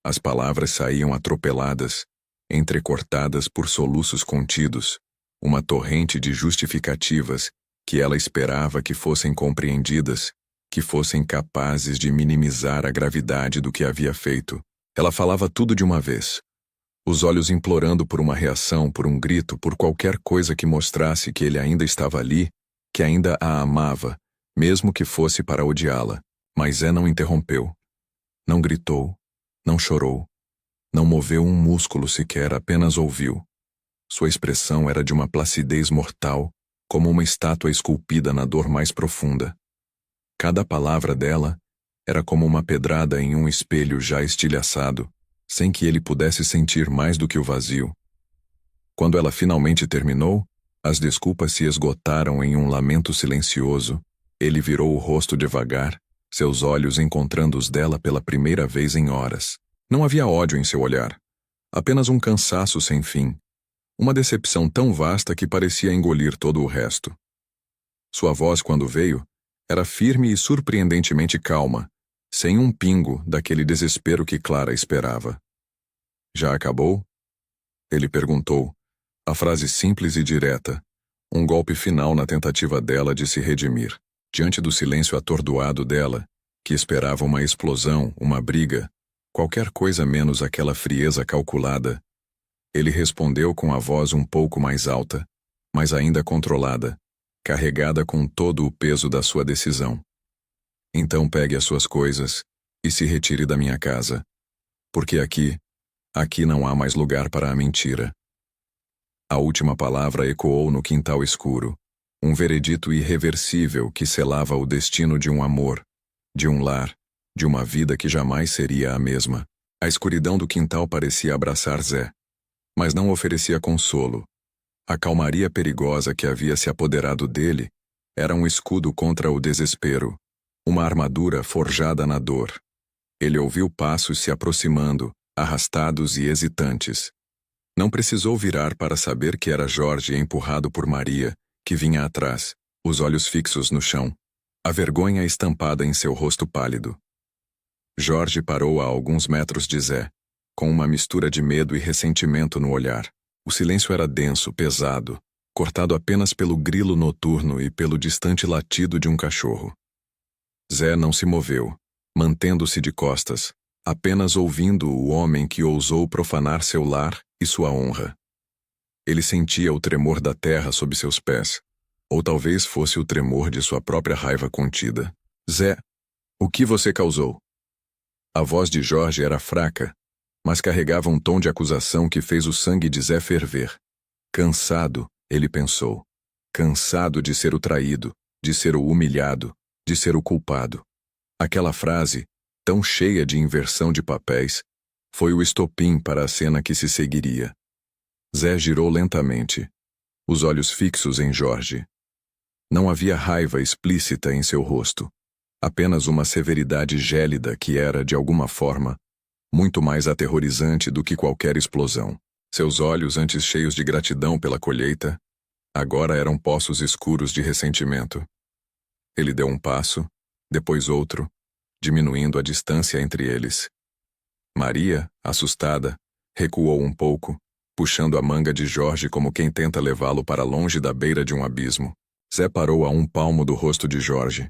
S1: As palavras saíam atropeladas, entrecortadas por soluços contidos, uma torrente de justificativas que ela esperava que fossem compreendidas, que fossem capazes de minimizar a gravidade do que havia feito. Ela falava tudo de uma vez, os olhos implorando por uma reação, por um grito, por qualquer coisa que mostrasse que ele ainda estava ali, que ainda a amava, mesmo que fosse para odiá-la. Mas Zé não interrompeu. Não gritou, não chorou, não moveu um músculo sequer, apenas ouviu. Sua expressão era de uma placidez mortal, como uma estátua esculpida na dor mais profunda. Cada palavra dela era como uma pedrada em um espelho já estilhaçado, sem que ele pudesse sentir mais do que o vazio. Quando ela finalmente terminou, as desculpas se esgotaram em um lamento silencioso. Ele virou o rosto devagar, seus olhos encontrando os dela pela primeira vez em horas. Não havia ódio em seu olhar, apenas um cansaço sem fim, uma decepção tão vasta que parecia engolir todo o resto. Sua voz, quando veio, era firme e surpreendentemente calma, sem um pingo daquele desespero que Clara esperava. Já acabou? Ele perguntou, a frase simples e direta, um golpe final na tentativa dela de se redimir. Diante do silêncio atordoado dela, que esperava uma explosão, uma briga, qualquer coisa menos aquela frieza calculada, ele respondeu com a voz um pouco mais alta, mas ainda controlada, carregada com todo o peso da sua decisão. Então pegue as suas coisas e se retire da minha casa, porque aqui não há mais lugar para a mentira. A última palavra ecoou no quintal escuro, um veredito irreversível que selava o destino de um amor, de um lar, de uma vida que jamais seria a mesma. A escuridão do quintal parecia abraçar Zé, mas não oferecia consolo. A calmaria perigosa que havia se apoderado dele era um escudo contra o desespero, uma armadura forjada na dor. Ele ouviu passos se aproximando, arrastados e hesitantes. Não precisou virar para saber que era Jorge empurrado por Maria, que vinha atrás, os olhos fixos no chão, a vergonha estampada em seu rosto pálido. Jorge parou a alguns metros de Zé, com uma mistura de medo e ressentimento no olhar. O silêncio era denso, pesado, cortado apenas pelo grilo noturno e pelo distante latido de um cachorro. Zé não se moveu, mantendo-se de costas, apenas ouvindo o homem que ousou profanar seu lar e sua honra. Ele sentia o tremor da terra sob seus pés, ou talvez fosse o tremor de sua própria raiva contida. Zé, o que você causou? A voz de Jorge era fraca, mas carregava um tom de acusação que fez o sangue de Zé ferver. Cansado, ele pensou. Cansado de ser o traído, de ser o humilhado, de ser o culpado. Aquela frase, tão cheia de inversão de papéis, foi o estopim para a cena que se seguiria. Zé girou lentamente, os olhos fixos em Jorge. Não havia raiva explícita em seu rosto, apenas uma severidade gélida que era, de alguma forma, muito mais aterrorizante do que qualquer explosão. Seus olhos, antes cheios de gratidão pela colheita, agora eram poços escuros de ressentimento. Ele deu um passo, depois outro, diminuindo a distância entre eles. Maria, assustada, recuou um pouco, puxando a manga de Jorge como quem tenta levá-lo para longe da beira de um abismo. Zé parou a um palmo do rosto de Jorge.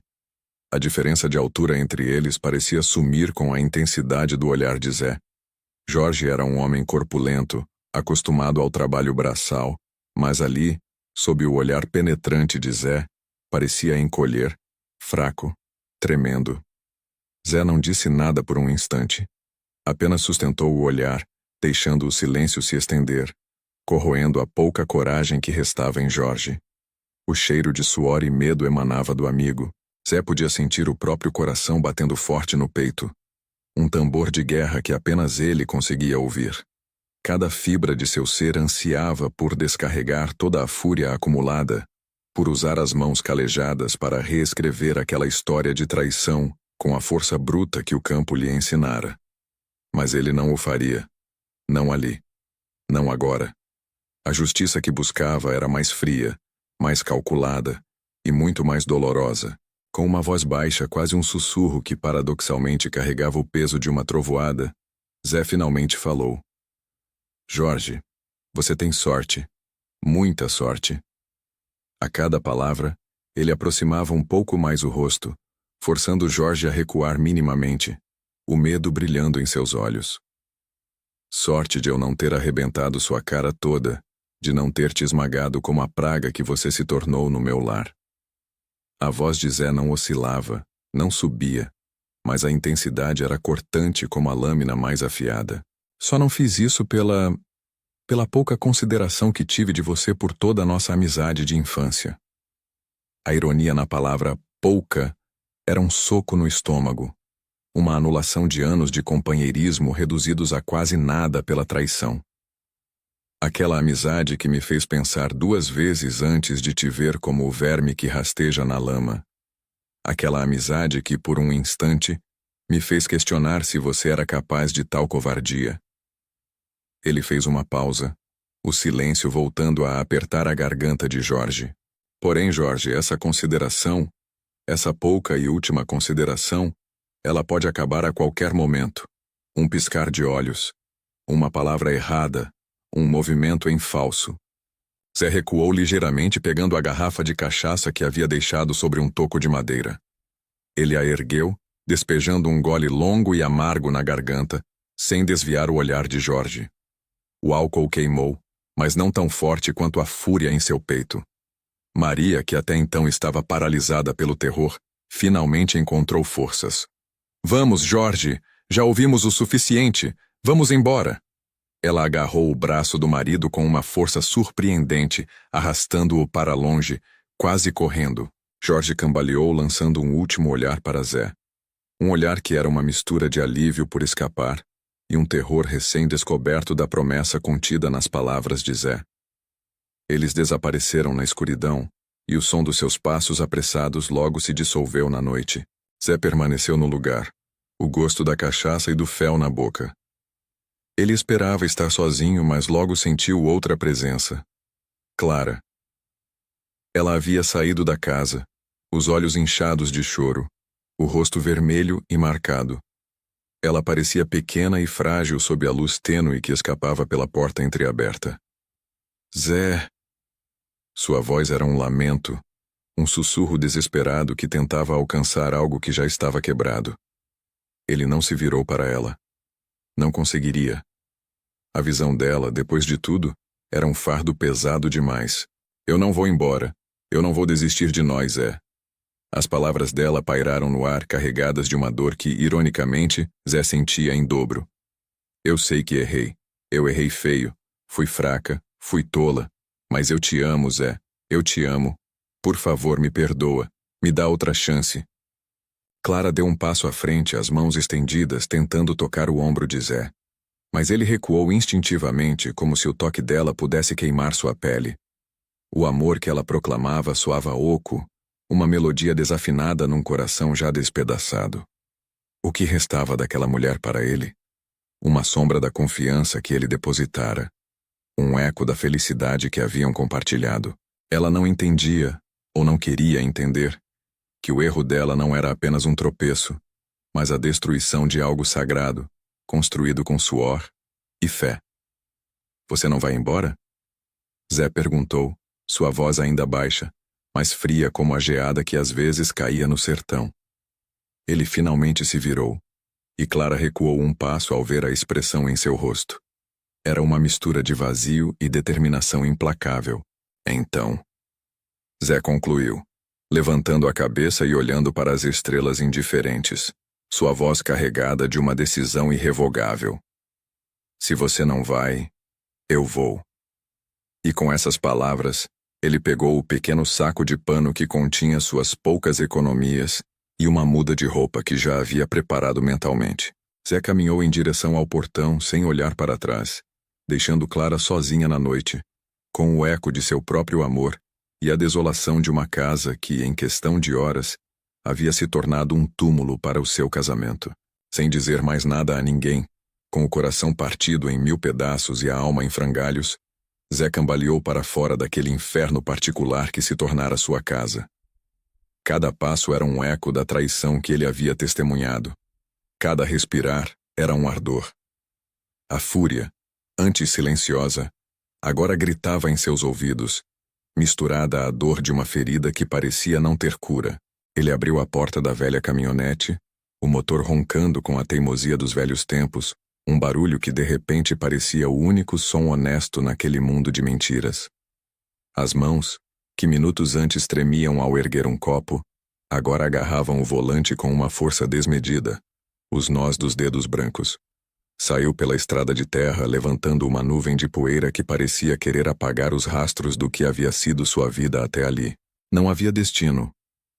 S1: A diferença de altura entre eles parecia sumir com a intensidade do olhar de Zé. Jorge era um homem corpulento, acostumado ao trabalho braçal, mas ali, sob o olhar penetrante de Zé, parecia encolher, fraco, tremendo. Zé não disse nada por um instante. Apenas sustentou o olhar, deixando o silêncio se estender, corroendo a pouca coragem que restava em Jorge. O cheiro de suor e medo emanava do amigo. Zé podia sentir o próprio coração batendo forte no peito. Um tambor de guerra que apenas ele conseguia ouvir. Cada fibra de seu ser ansiava por descarregar toda a fúria acumulada, por usar as mãos calejadas para reescrever aquela história de traição com a força bruta que o campo lhe ensinara. Mas ele não o faria. Não ali. Não agora. A justiça que buscava era mais fria, mais calculada e muito mais dolorosa. Com uma voz baixa, quase um sussurro que paradoxalmente carregava o peso de uma trovoada, Zé finalmente falou. Jorge, você tem sorte. Muita sorte. A cada palavra, ele aproximava um pouco mais o rosto, forçando Jorge a recuar minimamente, o medo brilhando em seus olhos. Sorte de eu não ter arrebentado sua cara toda, de não ter te esmagado como a praga que você se tornou no meu lar. A voz de Zé não oscilava, não subia, mas a intensidade era cortante como a lâmina mais afiada. Só não fiz isso pela pouca consideração que tive de você por toda a nossa amizade de infância. A ironia na palavra pouca era um soco no estômago, uma anulação de anos de companheirismo reduzidos a quase nada pela traição. Aquela amizade que me fez pensar 2 vezes antes de te ver como o verme que rasteja na lama. Aquela amizade que, por um instante, me fez questionar se você era capaz de tal covardia. Ele fez uma pausa, o silêncio voltando a apertar a garganta de Jorge. Porém, Jorge, essa consideração, essa pouca e última consideração, ela pode acabar a qualquer momento. Um piscar de olhos, uma palavra errada, um movimento em falso. Zé recuou ligeiramente pegando a garrafa de cachaça que havia deixado sobre um toco de madeira. Ele a ergueu, despejando um gole longo e amargo na garganta, sem desviar o olhar de Jorge. O álcool queimou, mas não tão forte quanto a fúria em seu peito. Maria, que até então estava paralisada pelo terror, finalmente encontrou forças. Vamos, Jorge, já ouvimos o suficiente, vamos embora. Ela agarrou o braço do marido com uma força surpreendente, arrastando-o para longe, quase correndo. Jorge cambaleou, lançando um último olhar para Zé. Um olhar que era uma mistura de alívio por escapar e um terror recém-descoberto da promessa contida nas palavras de Zé. Eles desapareceram na escuridão, e o som dos seus passos apressados logo se dissolveu na noite. Zé permaneceu no lugar, o gosto da cachaça e do fel na boca. Ele esperava estar sozinho, mas logo sentiu outra presença. Clara. Ela havia saído da casa, os olhos inchados de choro, o rosto vermelho e marcado. Ela parecia pequena e frágil sob a luz tênue que escapava pela porta entreaberta. Zé. Sua voz era um lamento, um sussurro desesperado que tentava alcançar algo que já estava quebrado. Ele não se virou para ela. Não conseguiria. A visão dela, depois de tudo, era um fardo pesado demais. Eu não vou embora. Eu não vou desistir de nós, Zé. As palavras dela pairaram no ar, carregadas de uma dor que, ironicamente, Zé sentia em dobro. Eu sei que errei. Eu errei feio. Fui fraca. Fui tola. Mas eu te amo, Zé. Eu te amo. Por favor, me perdoa. Me dá outra chance. Clara deu um passo à frente, as mãos estendidas, tentando tocar o ombro de Zé. Mas ele recuou instintivamente, como se o toque dela pudesse queimar sua pele. O amor que ela proclamava soava oco, uma melodia desafinada num coração já despedaçado. O que restava daquela mulher para ele? Uma sombra da confiança que ele depositara. Um eco da felicidade que haviam compartilhado. Ela não entendia, ou não queria entender, que o erro dela não era apenas um tropeço, mas a destruição de algo sagrado, construído com suor e fé. Você não vai embora? Zé perguntou, sua voz ainda baixa, mas fria como a geada que às vezes caía no sertão. Ele finalmente se virou, e Clara recuou um passo ao ver a expressão em seu rosto. Era uma mistura de vazio e determinação implacável. Então, Zé concluiu, levantando a cabeça e olhando para as estrelas indiferentes, sua voz carregada de uma decisão irrevogável. Se você não vai, eu vou. E com essas palavras, ele pegou o pequeno saco de pano que continha suas poucas economias e uma muda de roupa que já havia preparado mentalmente. Zé caminhou em direção ao portão sem olhar para trás, deixando Clara sozinha na noite, com o eco de seu próprio amor e a desolação de uma casa que, em questão de horas, havia se tornado um túmulo para o seu casamento. Sem dizer mais nada a ninguém, com o coração partido em 1000 pedaços e a alma em frangalhos, Zé cambaleou para fora daquele inferno particular que se tornara sua casa. Cada passo era um eco da traição que ele havia testemunhado. Cada respirar era um ardor. A fúria, antes silenciosa, agora gritava em seus ouvidos, misturada à dor de uma ferida que parecia não ter cura. Ele abriu a porta da velha caminhonete, o motor roncando com a teimosia dos velhos tempos, um barulho que de repente parecia o único som honesto naquele mundo de mentiras. As mãos, que minutos antes tremiam ao erguer um copo, agora agarravam o volante com uma força desmedida, os nós dos dedos brancos. Saiu pela estrada de terra, levantando uma nuvem de poeira que parecia querer apagar os rastros do que havia sido sua vida até ali. Não havia destino,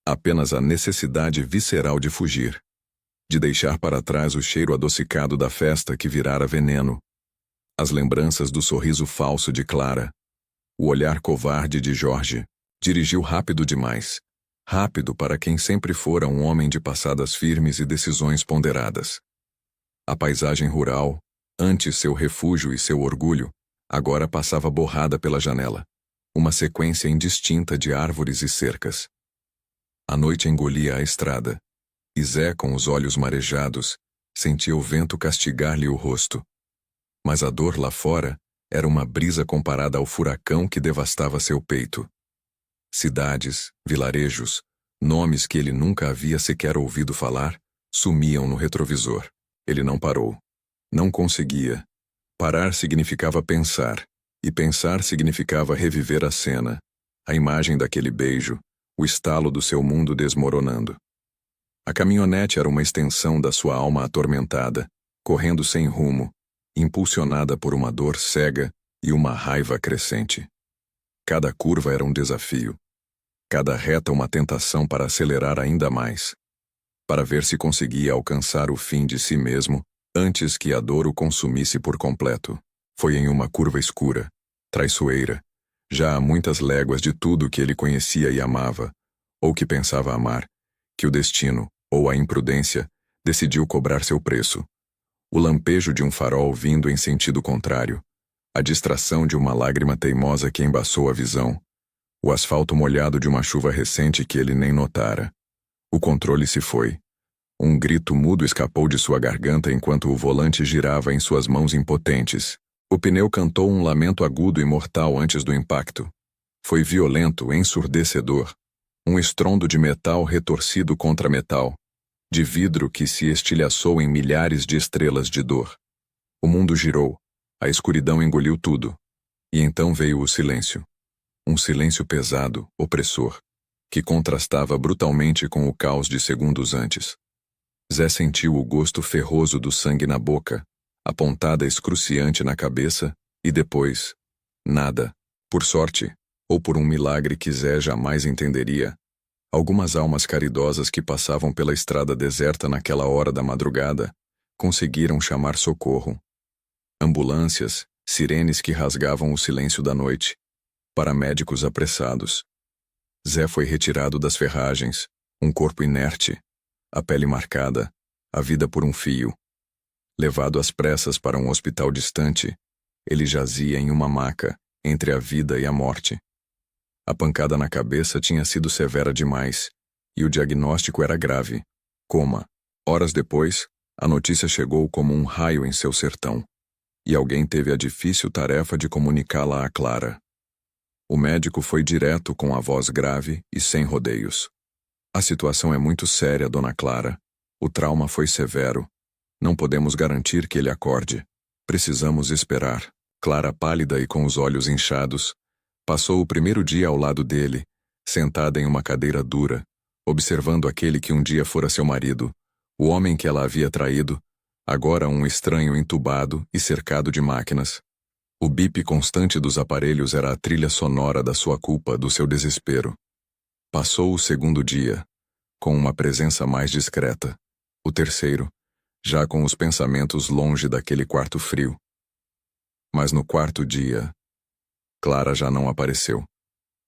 S1: apenas a necessidade visceral de fugir, de deixar para trás o cheiro adocicado da festa que virara veneno, as lembranças do sorriso falso de Clara, o olhar covarde de Jorge. Dirigiu rápido demais. Rápido para quem sempre fora um homem de passadas firmes e decisões ponderadas. A paisagem rural, antes seu refúgio e seu orgulho, agora passava borrada pela janela. Uma sequência indistinta de árvores e cercas. A noite engolia a estrada. E Zé, com os olhos marejados, sentia o vento castigar-lhe o rosto. Mas a dor lá fora era uma brisa comparada ao furacão que devastava seu peito. Cidades, vilarejos, nomes que ele nunca havia sequer ouvido falar, sumiam no retrovisor. Ele não parou. Não conseguia. Parar significava pensar, e pensar significava reviver a cena, a imagem daquele beijo, o estalo do seu mundo desmoronando. A caminhonete era uma extensão da sua alma atormentada, correndo sem rumo, impulsionada por uma dor cega e uma raiva crescente. Cada curva era um desafio. Cada reta uma tentação para acelerar ainda mais, para ver se conseguia alcançar o fim de si mesmo antes que a dor o consumisse por completo. Foi em uma curva escura, traiçoeira, já a muitas léguas de tudo que ele conhecia e amava, ou que pensava amar, que o destino, ou a imprudência, decidiu cobrar seu preço. O lampejo de um farol vindo em sentido contrário, a distração de uma lágrima teimosa que embaçou a visão, o asfalto molhado de uma chuva recente que ele nem notara. O controle se foi. Um grito mudo escapou de sua garganta enquanto o volante girava em suas mãos impotentes. O pneu cantou um lamento agudo e mortal antes do impacto. Foi violento, ensurdecedor. Um estrondo de metal retorcido contra metal, de vidro que se estilhaçou em milhares de estrelas de dor. O mundo girou. A escuridão engoliu tudo. E então veio o silêncio. Um silêncio pesado, opressor, que contrastava brutalmente com o caos de segundos antes. Zé sentiu o gosto ferroso do sangue na boca, a pontada excruciante na cabeça, e depois, nada. Por sorte, ou por um milagre que Zé jamais entenderia, algumas almas caridosas que passavam pela estrada deserta naquela hora da madrugada conseguiram chamar socorro. Ambulâncias, sirenes que rasgavam o silêncio da noite. Paramédicos apressados. Zé foi retirado das ferragens, um corpo inerte, a pele marcada, a vida por um fio. Levado às pressas para um hospital distante, ele jazia em uma maca, entre a vida e a morte. A pancada na cabeça tinha sido severa demais, e o diagnóstico era grave. Coma. Horas depois, a notícia chegou como um raio em seu sertão, e alguém teve a difícil tarefa de comunicá-la a Clara. O médico foi direto com a voz grave e sem rodeios. A situação é muito séria, dona Clara. O trauma foi severo. Não podemos garantir que ele acorde. Precisamos esperar. Clara, pálida e com os olhos inchados, passou o primeiro dia ao lado dele, sentada em uma cadeira dura, observando aquele que um dia fora seu marido, o homem que ela havia traído, agora um estranho entubado e cercado de máquinas. O bip constante dos aparelhos era a trilha sonora da sua culpa, do seu desespero. Passou o segundo dia, com uma presença mais discreta. O terceiro, já com os pensamentos longe daquele quarto frio. Mas no quarto dia, Clara já não apareceu.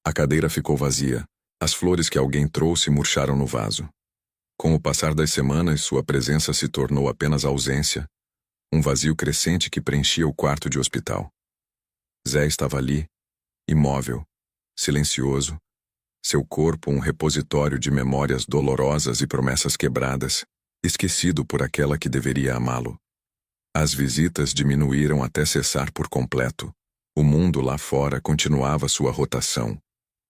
S1: A cadeira ficou vazia. As flores que alguém trouxe murcharam no vaso. Com o passar das semanas, sua presença se tornou apenas ausência, um vazio crescente que preenchia o quarto de hospital. Zé estava ali, imóvel, silencioso, seu corpo um repositório de memórias dolorosas e promessas quebradas, esquecido por aquela que deveria amá-lo. As visitas diminuíram até cessar por completo. O mundo lá fora continuava sua rotação,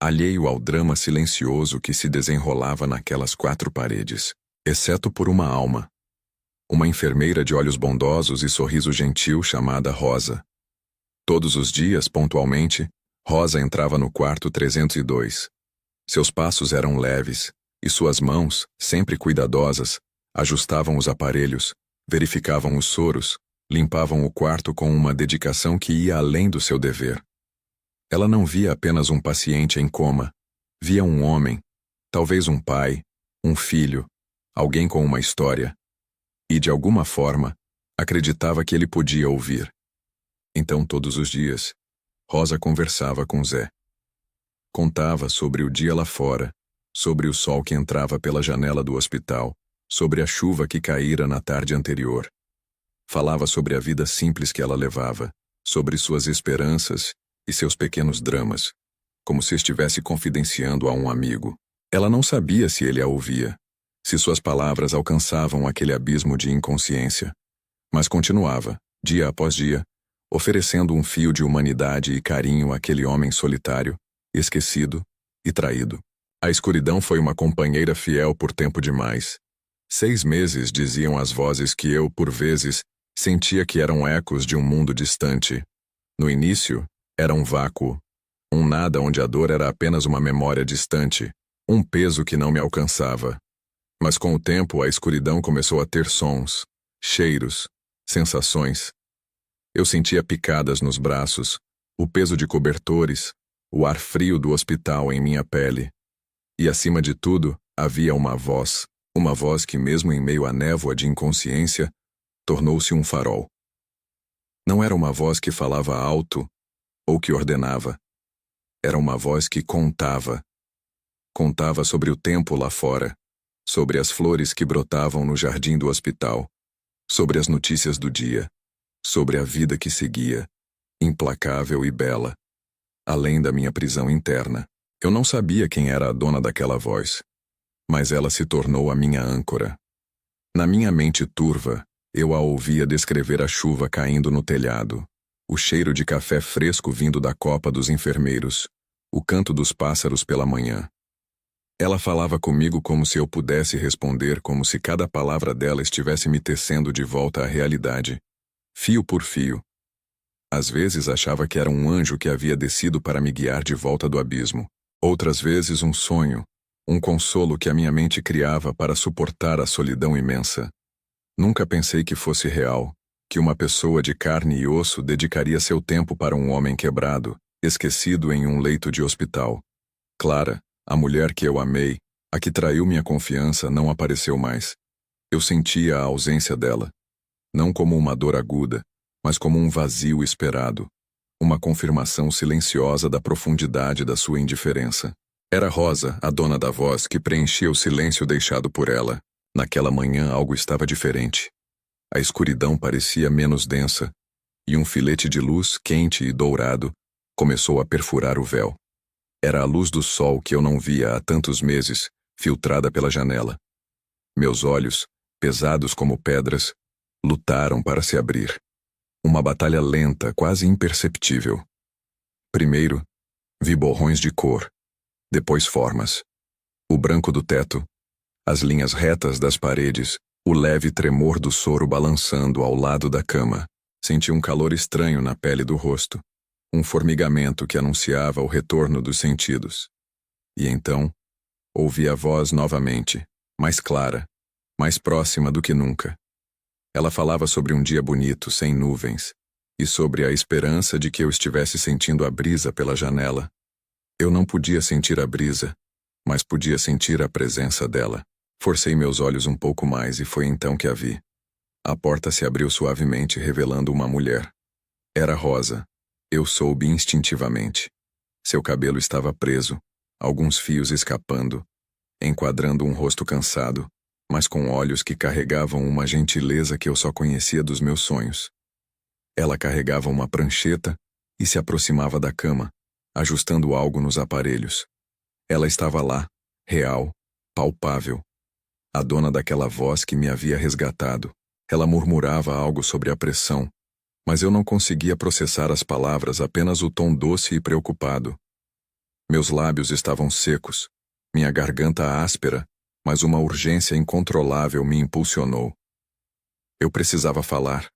S1: alheio ao drama silencioso que se desenrolava naquelas quatro paredes, exceto por uma alma. Uma enfermeira de olhos bondosos e sorriso gentil chamada Rosa. Todos os dias, pontualmente, Rosa entrava no quarto 302. Seus passos eram leves, e suas mãos, sempre cuidadosas, ajustavam os aparelhos, verificavam os soros, limpavam o quarto com uma dedicação que ia além do seu dever. Ela não via apenas um paciente em coma, Via um homem, talvez um pai, um filho, alguém com uma história, e, de alguma forma, acreditava que ele podia ouvir. Então, todos os dias, Rosa conversava com Zé. Contava sobre o dia lá fora, sobre o sol que entrava pela janela do hospital, sobre a chuva que caíra na tarde anterior. Falava sobre a vida simples que ela levava, sobre suas esperanças e seus pequenos dramas, como se estivesse confidenciando a um amigo. Ela não sabia se ele a ouvia, se suas palavras alcançavam aquele abismo de inconsciência, mas continuava, dia após dia, oferecendo um fio de humanidade e carinho àquele homem solitário, esquecido e traído. A escuridão foi uma companheira fiel por tempo demais. 6 meses diziam as vozes que eu, por vezes, sentia que eram ecos de um mundo distante. No início, era um vácuo, um nada onde a dor era apenas uma memória distante, um peso que não me alcançava. Mas com o tempo a escuridão começou a ter sons, cheiros, sensações. Eu sentia picadas nos braços, o peso de cobertores, o ar frio do hospital em minha pele. E acima de tudo, havia uma voz que mesmo em meio à névoa de inconsciência, tornou-se um farol. Não era uma voz que falava alto ou que ordenava. Era uma voz que contava. Contava sobre o tempo lá fora, sobre as flores que brotavam no jardim do hospital, sobre as notícias do dia, sobre a vida que seguia, implacável e bela, além da minha prisão interna. Eu não sabia quem era a dona daquela voz, mas ela se tornou a minha âncora. Na minha mente turva, eu a ouvia descrever a chuva caindo no telhado, o cheiro de café fresco vindo da copa dos enfermeiros, o canto dos pássaros pela manhã. Ela falava comigo como se eu pudesse responder, como se cada palavra dela estivesse me tecendo de volta à realidade, fio por fio. Às vezes achava que era um anjo que havia descido para me guiar de volta do abismo. Outras vezes um sonho, um consolo que a minha mente criava para suportar a solidão imensa. Nunca pensei que fosse real, que uma pessoa de carne e osso dedicaria seu tempo para um homem quebrado, esquecido em um leito de hospital. Clara, a mulher que eu amei, a que traiu minha confiança, não apareceu mais. Eu sentia a ausência dela, não como uma dor aguda, mas como um vazio esperado, uma confirmação silenciosa da profundidade da sua indiferença. Era Rosa, a dona da voz, que preenchia o silêncio deixado por ela. Naquela manhã algo estava diferente. A escuridão parecia menos densa, e um filete de luz, quente e dourado, começou a perfurar o véu. Era a luz do sol que eu não via há tantos meses, filtrada pela janela. Meus olhos, pesados como pedras, lutaram para se abrir. Uma batalha lenta, quase imperceptível. Primeiro, vi borrões de cor, depois formas. O branco do teto, as linhas retas das paredes, o leve tremor do soro balançando ao lado da cama. Senti um calor estranho na pele do rosto, um formigamento que anunciava o retorno dos sentidos. E então, ouvi a voz novamente, mais clara, mais próxima do que nunca. Ela falava sobre um dia bonito, sem nuvens, e sobre a esperança de que eu estivesse sentindo a brisa pela janela. Eu não podia sentir a brisa, mas podia sentir a presença dela. Forcei meus olhos um pouco mais e foi então que a vi. A porta se abriu suavemente, revelando uma mulher. Era Rosa. Eu soube instintivamente. Seu cabelo estava preso, alguns fios escapando, enquadrando um rosto cansado, mas com olhos que carregavam uma gentileza que eu só conhecia dos meus sonhos. Ela carregava uma prancheta e se aproximava da cama, ajustando algo nos aparelhos. Ela estava lá, real, palpável. A dona daquela voz que me havia resgatado. Ela murmurava algo sobre a pressão, mas eu não conseguia processar as palavras, apenas o tom doce e preocupado. Meus lábios estavam secos, minha garganta áspera, mas uma urgência incontrolável me impulsionou. Eu precisava falar.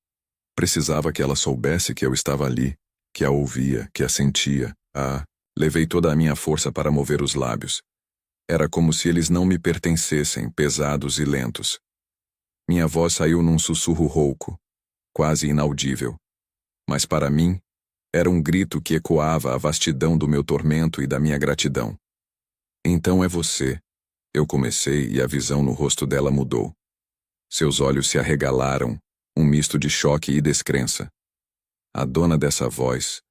S1: Precisava que ela soubesse que eu estava ali, que a ouvia, que a sentia. Levei toda a minha força para mover os lábios. Era como se eles não me pertencessem, pesados e lentos. Minha voz saiu num sussurro rouco, quase inaudível. Mas para mim, era um grito que ecoava a vastidão do meu tormento e da minha gratidão. Então é você. Eu comecei e a visão no rosto dela mudou. Seus olhos se arregalaram, um misto de choque e descrença. A dona dessa voz,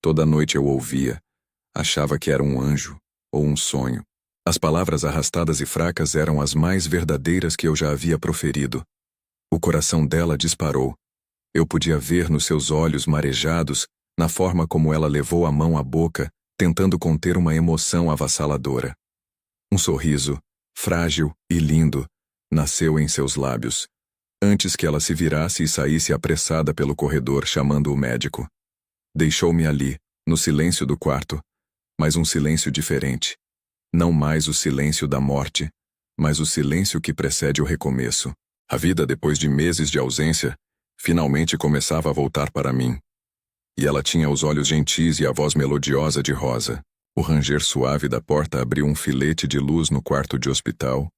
S1: toda noite eu ouvia, achava que era um anjo, ou um sonho. As palavras arrastadas e fracas eram as mais verdadeiras que eu já havia proferido. O coração dela disparou. Eu podia ver nos seus olhos marejados, na forma como ela levou a mão à boca, tentando conter uma emoção avassaladora. Um sorriso, frágil e lindo, nasceu em seus lábios, antes que ela se virasse e saísse apressada pelo corredor chamando o médico. Deixou-me ali, no silêncio do quarto, mas um silêncio diferente. Não mais o silêncio da morte, mas o silêncio que precede o recomeço. A vida, depois de meses de ausência, finalmente começava a voltar para mim. E ela tinha os olhos gentis e a voz melodiosa de Rosa. O ranger suave da porta abriu um filete de luz no quarto de hospital,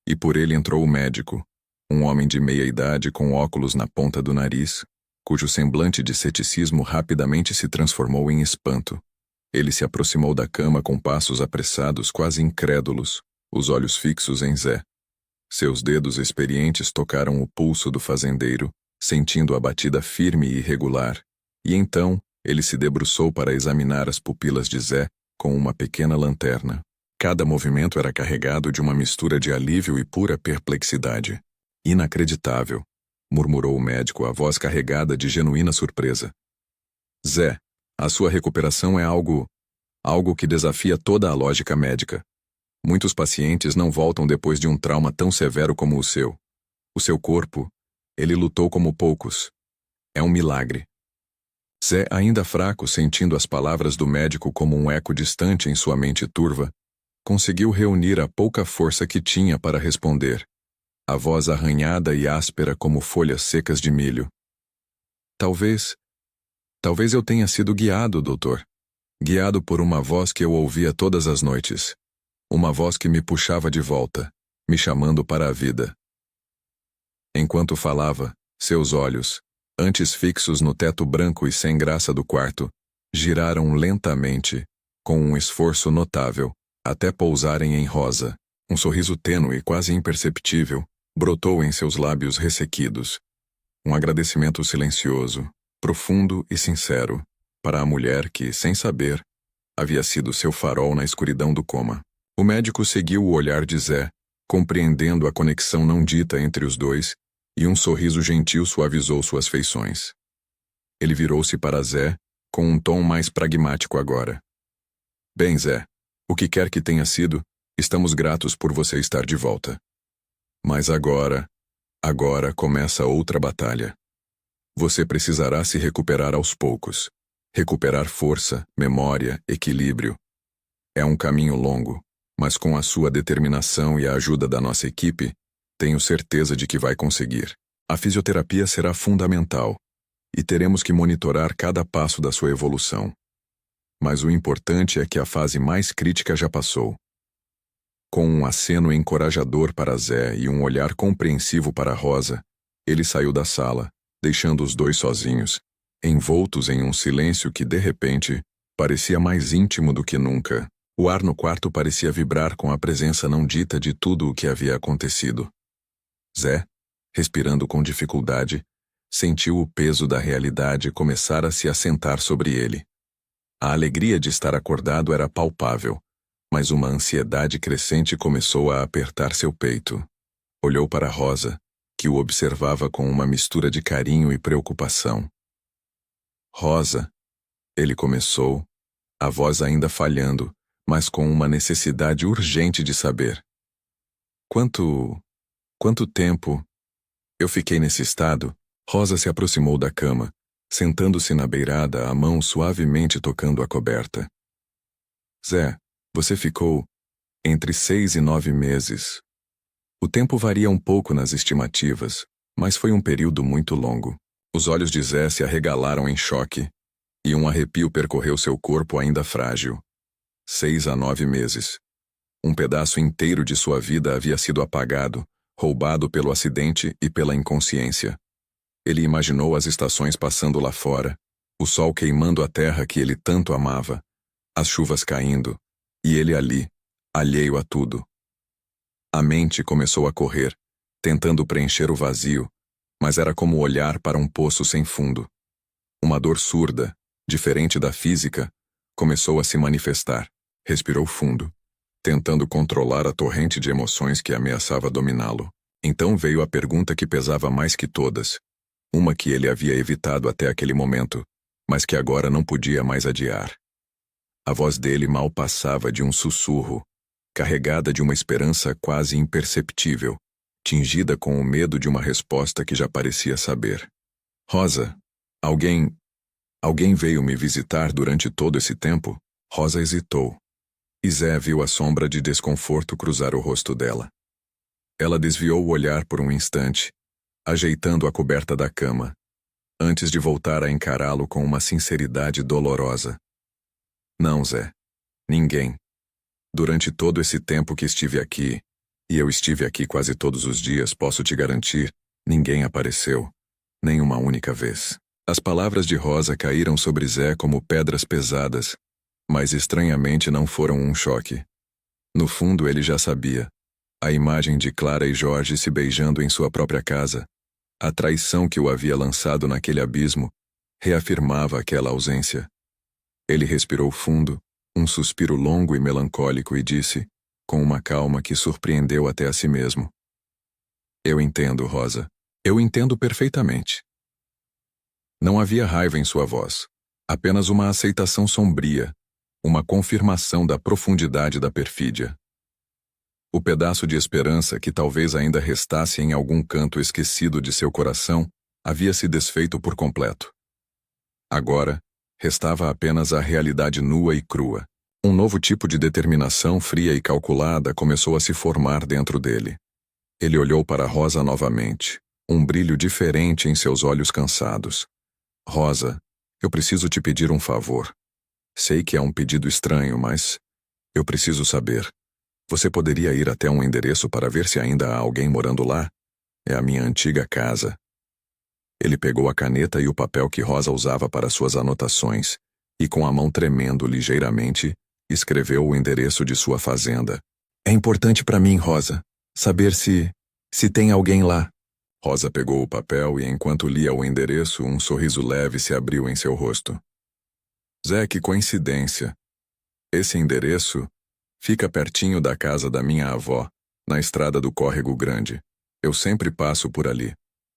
S1: e por ele entrou o médico, um homem de meia idade com óculos na ponta do nariz, cujo semblante de ceticismo rapidamente se transformou em espanto. Ele se aproximou da cama com passos apressados, quase incrédulos, os olhos fixos em Zé. Seus dedos experientes tocaram o pulso do fazendeiro, sentindo a batida firme e irregular, e então ele se debruçou para examinar as pupilas de Zé com uma pequena lanterna. Cada movimento era carregado de uma mistura de alívio e pura perplexidade. Inacreditável, murmurou o médico, a voz carregada de genuína surpresa. Zé, a sua recuperação é algo que desafia toda a lógica médica. Muitos pacientes não voltam depois de um trauma tão severo como o seu. O seu corpo, ele lutou como poucos. É um milagre. Zé, ainda fraco, sentindo as palavras do médico como um eco distante em sua mente turva, conseguiu reunir a pouca força que tinha para responder. A voz arranhada e áspera como folhas secas de milho. Talvez eu tenha sido guiado, doutor. Guiado por uma voz que eu ouvia todas as noites. Uma voz que me puxava de volta, me chamando para a vida. Enquanto falava, seus olhos, antes fixos no teto branco e sem graça do quarto, giraram lentamente, com um esforço notável, até pousarem em Rosa. Um sorriso tênue, quase imperceptível, brotou em seus lábios ressequidos. Um agradecimento silencioso, profundo e sincero, para a mulher que, sem saber, havia sido seu farol na escuridão do coma. O médico seguiu o olhar de Zé, compreendendo a conexão não dita entre os dois, e um sorriso gentil suavizou suas feições. Ele virou-se para Zé, com um tom mais pragmático agora. Bem, Zé, o que quer que tenha sido, estamos gratos por você estar de volta. Mas agora começa outra batalha. Você precisará se recuperar aos poucos. Recuperar força, memória, equilíbrio. É um caminho longo, mas com a sua determinação e a ajuda da nossa equipe, tenho certeza de que vai conseguir. A fisioterapia será fundamental, e teremos que monitorar cada passo da sua evolução. Mas o importante é que a fase mais crítica já passou. Com um aceno encorajador para Zé e um olhar compreensivo para Rosa, ele saiu da sala, deixando os dois sozinhos, envoltos em um silêncio que, de repente, parecia mais íntimo do que nunca. O ar no quarto parecia vibrar com a presença não dita de tudo o que havia acontecido. Zé, respirando com dificuldade, sentiu o peso da realidade começar a se assentar sobre ele. A alegria de estar acordado era palpável, mas uma ansiedade crescente começou a apertar seu peito. Olhou para Rosa, que o observava com uma mistura de carinho e preocupação. Rosa, ele começou, a voz ainda falhando, mas com uma necessidade urgente de saber. Quanto tempo eu fiquei nesse estado? Rosa se aproximou da cama, sentando-se na beirada, a mão suavemente tocando a coberta. Zé, você ficou entre 6 e 9 meses. O tempo varia um pouco nas estimativas, mas foi um período muito longo. Os olhos de Zé se arregalaram em choque, e um arrepio percorreu seu corpo ainda frágil. 6 a 9 meses. Um pedaço inteiro de sua vida havia sido apagado, roubado pelo acidente e pela inconsciência. Ele imaginou as estações passando lá fora, o sol queimando a terra que ele tanto amava, as chuvas caindo, e ele ali, alheio a tudo. A mente começou a correr, tentando preencher o vazio, mas era como olhar para um poço sem fundo. Uma dor surda, diferente da física, começou a se manifestar. Respirou fundo, tentando controlar a torrente de emoções que ameaçava dominá-lo. Então veio a pergunta que pesava mais que todas. Uma que ele havia evitado até aquele momento, mas que agora não podia mais adiar. A voz dele mal passava de um sussurro, carregada de uma esperança quase imperceptível, tingida com o medo de uma resposta que já parecia saber. Rosa, alguém veio me visitar durante todo esse tempo? Rosa hesitou. E Zé viu a sombra de desconforto cruzar o rosto dela. Ela desviou o olhar por um instante, ajeitando a coberta da cama, antes de voltar a encará-lo com uma sinceridade dolorosa. Não, Zé. Ninguém. Durante todo esse tempo que estive aqui, e eu estive aqui quase todos os dias, posso te garantir, ninguém apareceu, nem uma única vez. As palavras de Rosa caíram sobre Zé como pedras pesadas, mas estranhamente não foram um choque. No fundo ele já sabia. A imagem de Clara e Jorge se beijando em sua própria casa, a traição que o havia lançado naquele abismo, reafirmava aquela ausência. Ele respirou fundo, um suspiro longo e melancólico e disse, com uma calma que surpreendeu até a si mesmo. Eu entendo, Rosa. Eu entendo perfeitamente. Não havia raiva em sua voz, apenas uma aceitação sombria, uma confirmação da profundidade da perfídia. O pedaço de esperança que talvez ainda restasse em algum canto esquecido de seu coração havia se desfeito por completo. Agora, restava apenas a realidade nua e crua. Um novo tipo de determinação fria e calculada começou a se formar dentro dele. Ele olhou para Rosa novamente, um brilho diferente em seus olhos cansados. Rosa, eu preciso te pedir um favor. Sei que é um pedido estranho, mas eu preciso saber. Você poderia ir até um endereço para ver se ainda há alguém morando lá? É a minha antiga casa. Ele pegou a caneta e o papel que Rosa usava para suas anotações, e com a mão tremendo ligeiramente, escreveu o endereço de sua fazenda. É importante para mim, Rosa, saber se tem alguém lá. Rosa pegou o papel e enquanto lia o endereço, um sorriso leve se abriu em seu rosto. Zé, que coincidência. Esse endereço fica pertinho da casa da minha avó, na estrada do Córrego Grande. Eu sempre passo por ali.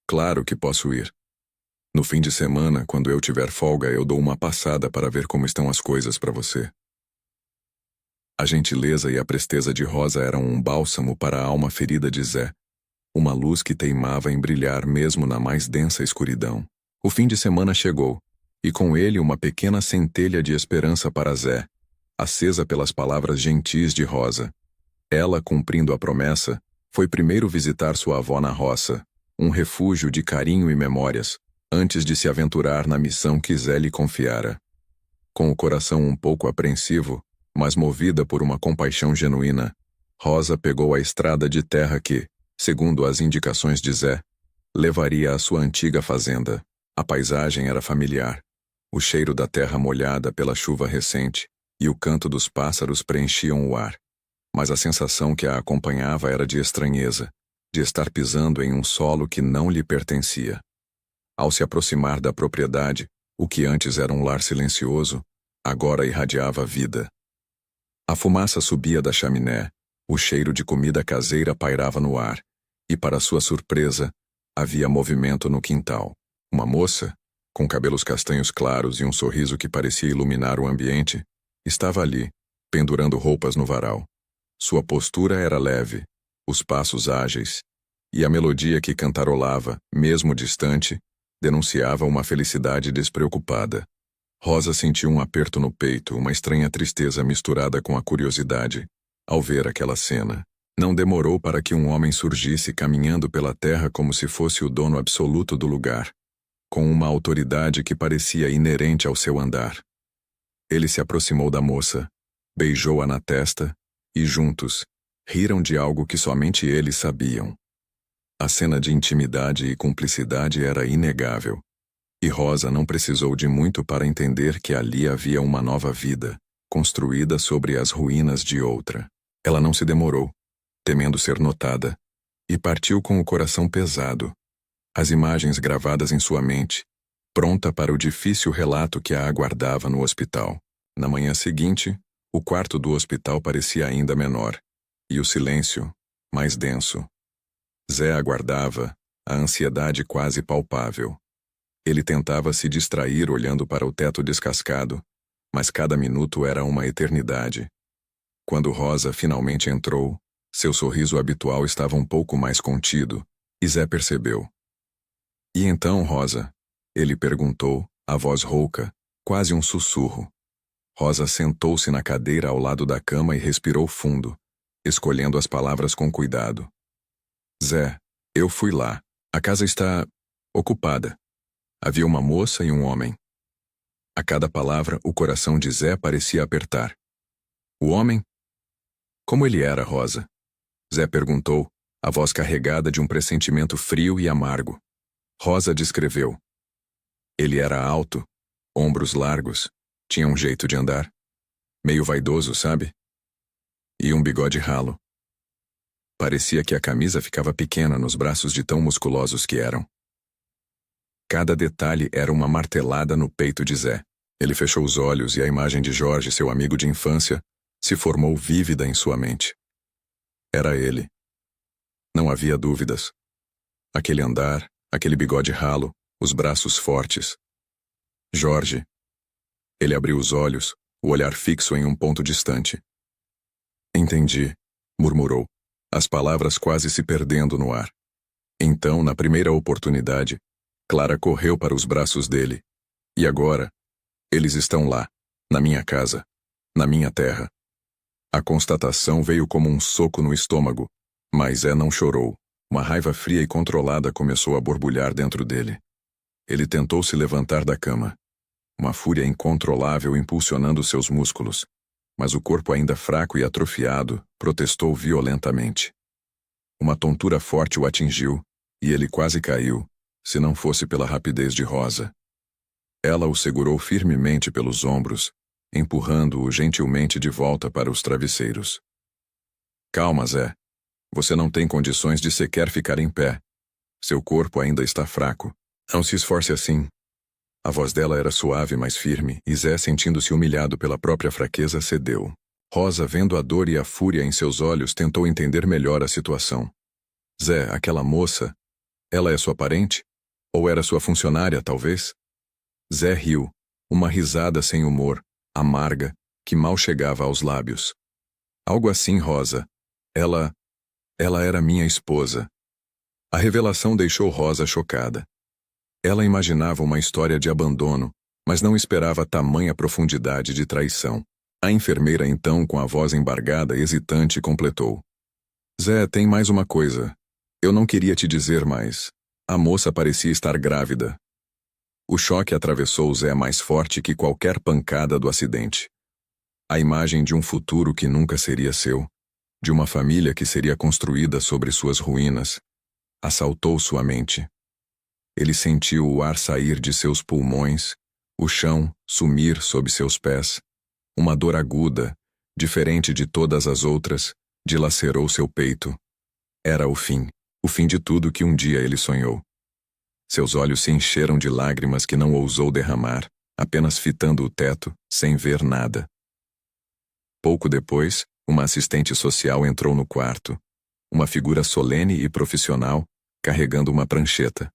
S1: Claro que posso ir. No fim de semana, quando eu tiver folga, eu dou uma passada para ver como estão as coisas para você. A gentileza e a presteza de Rosa eram um bálsamo para a alma ferida de Zé, uma luz que teimava em brilhar mesmo na mais densa escuridão. O fim de semana chegou, e com ele uma pequena centelha de esperança para Zé, acesa pelas palavras gentis de Rosa. Ela, cumprindo a promessa, foi primeiro visitar sua avó na roça, um refúgio de carinho e memórias, antes de se aventurar na missão que Zé lhe confiara. Com o coração um pouco apreensivo, mas movida por uma compaixão genuína, Rosa pegou a estrada de terra que, segundo as indicações de Zé, levaria à sua antiga fazenda. A paisagem era familiar. O cheiro da terra molhada pela chuva recente e o canto dos pássaros preenchiam o ar. Mas a sensação que a acompanhava era de estranheza, de estar pisando em um solo que não lhe pertencia. Ao se aproximar da propriedade, o que antes era um lar silencioso, agora irradiava vida. A fumaça subia da chaminé, o cheiro de comida caseira pairava no ar, e para sua surpresa, havia movimento no quintal. Uma moça, com cabelos castanhos claros e um sorriso que parecia iluminar o ambiente, estava ali, pendurando roupas no varal. Sua postura era leve, os passos ágeis, e a melodia que cantarolava, mesmo distante, denunciava uma felicidade despreocupada. Rosa sentiu um aperto no peito, uma estranha tristeza misturada com a curiosidade, ao ver aquela cena. Não demorou para que um homem surgisse caminhando pela terra como se fosse o dono absoluto do lugar, com uma autoridade que parecia inerente ao seu andar. Ele se aproximou da moça, beijou-a na testa, e juntos, riram de algo que somente eles sabiam. A cena de intimidade e cumplicidade era inegável, e Rosa não precisou de muito para entender que ali havia uma nova vida, construída sobre as ruínas de outra. Ela não se demorou, temendo ser notada, e partiu com o coração pesado, as imagens gravadas em sua mente, pronta para o difícil relato que a aguardava no hospital. Na manhã seguinte, o quarto do hospital parecia ainda menor, e o silêncio, mais denso. Zé aguardava, a ansiedade quase palpável. Ele tentava se distrair olhando para o teto descascado, mas cada minuto era uma eternidade. Quando Rosa finalmente entrou, seu sorriso habitual estava um pouco mais contido, e Zé percebeu. E então, Rosa? Ele perguntou, a voz rouca, quase um sussurro. Rosa sentou-se na cadeira ao lado da cama e respirou fundo, escolhendo as palavras com cuidado. Zé, eu fui lá. A casa está ocupada. Havia uma moça e um homem. A cada palavra, o coração de Zé parecia apertar. O homem? Como ele era, Rosa? Zé perguntou, a voz carregada de um pressentimento frio e amargo. Rosa descreveu. Ele era alto, ombros largos, tinha um jeito de andar. Meio vaidoso, sabe? E um bigode ralo. Parecia que a camisa ficava pequena nos braços de tão musculosos que eram. Cada detalhe era uma martelada no peito de Zé. Ele fechou os olhos e a imagem de Jorge, seu amigo de infância, se formou vívida em sua mente. Era ele. Não havia dúvidas. Aquele andar, aquele bigode ralo, os braços fortes. Jorge. Ele abriu os olhos, o olhar fixo em um ponto distante. Entendi, murmurou, as palavras quase se perdendo no ar. Então, na primeira oportunidade, Clara correu para os braços dele. E agora, eles estão lá, na minha casa, na minha terra. A constatação veio como um soco no estômago, mas Zé não chorou. Uma raiva fria e controlada começou a borbulhar dentro dele. Ele tentou se levantar da cama. Uma fúria incontrolável impulsionando seus músculos. Mas o corpo ainda fraco e atrofiado protestou violentamente. Uma tontura forte o atingiu, e ele quase caiu, se não fosse pela rapidez de Rosa. Ela o segurou firmemente pelos ombros, empurrando-o gentilmente de volta para os travesseiros. Calma, Zé. Você não tem condições de sequer ficar em pé. Seu corpo ainda está fraco. Não se esforce assim. A voz dela era suave, mas firme, e Zé, sentindo-se humilhado pela própria fraqueza, cedeu. Rosa, vendo a dor e a fúria em seus olhos, tentou entender melhor a situação. Zé, aquela moça, ela é sua parente? Ou era sua funcionária, talvez? Zé riu, uma risada sem humor, amarga, que mal chegava aos lábios. Algo assim, Rosa. Ela era minha esposa. A revelação deixou Rosa chocada. Ela imaginava uma história de abandono, mas não esperava tamanha profundidade de traição. A enfermeira, então, com a voz embargada, hesitante, completou. Zé, tem mais uma coisa. Eu não queria te dizer, mas a moça parecia estar grávida. O choque atravessou Zé mais forte que qualquer pancada do acidente. A imagem de um futuro que nunca seria seu, de uma família que seria construída sobre suas ruínas, assaltou sua mente. Ele sentiu o ar sair de seus pulmões, o chão sumir sob seus pés. Uma dor aguda, diferente de todas as outras, dilacerou seu peito. Era o fim de tudo que um dia ele sonhou. Seus olhos se encheram de lágrimas que não ousou derramar, apenas fitando o teto, sem ver nada. Pouco depois, uma assistente social entrou no quarto, uma figura solene e profissional, carregando uma prancheta.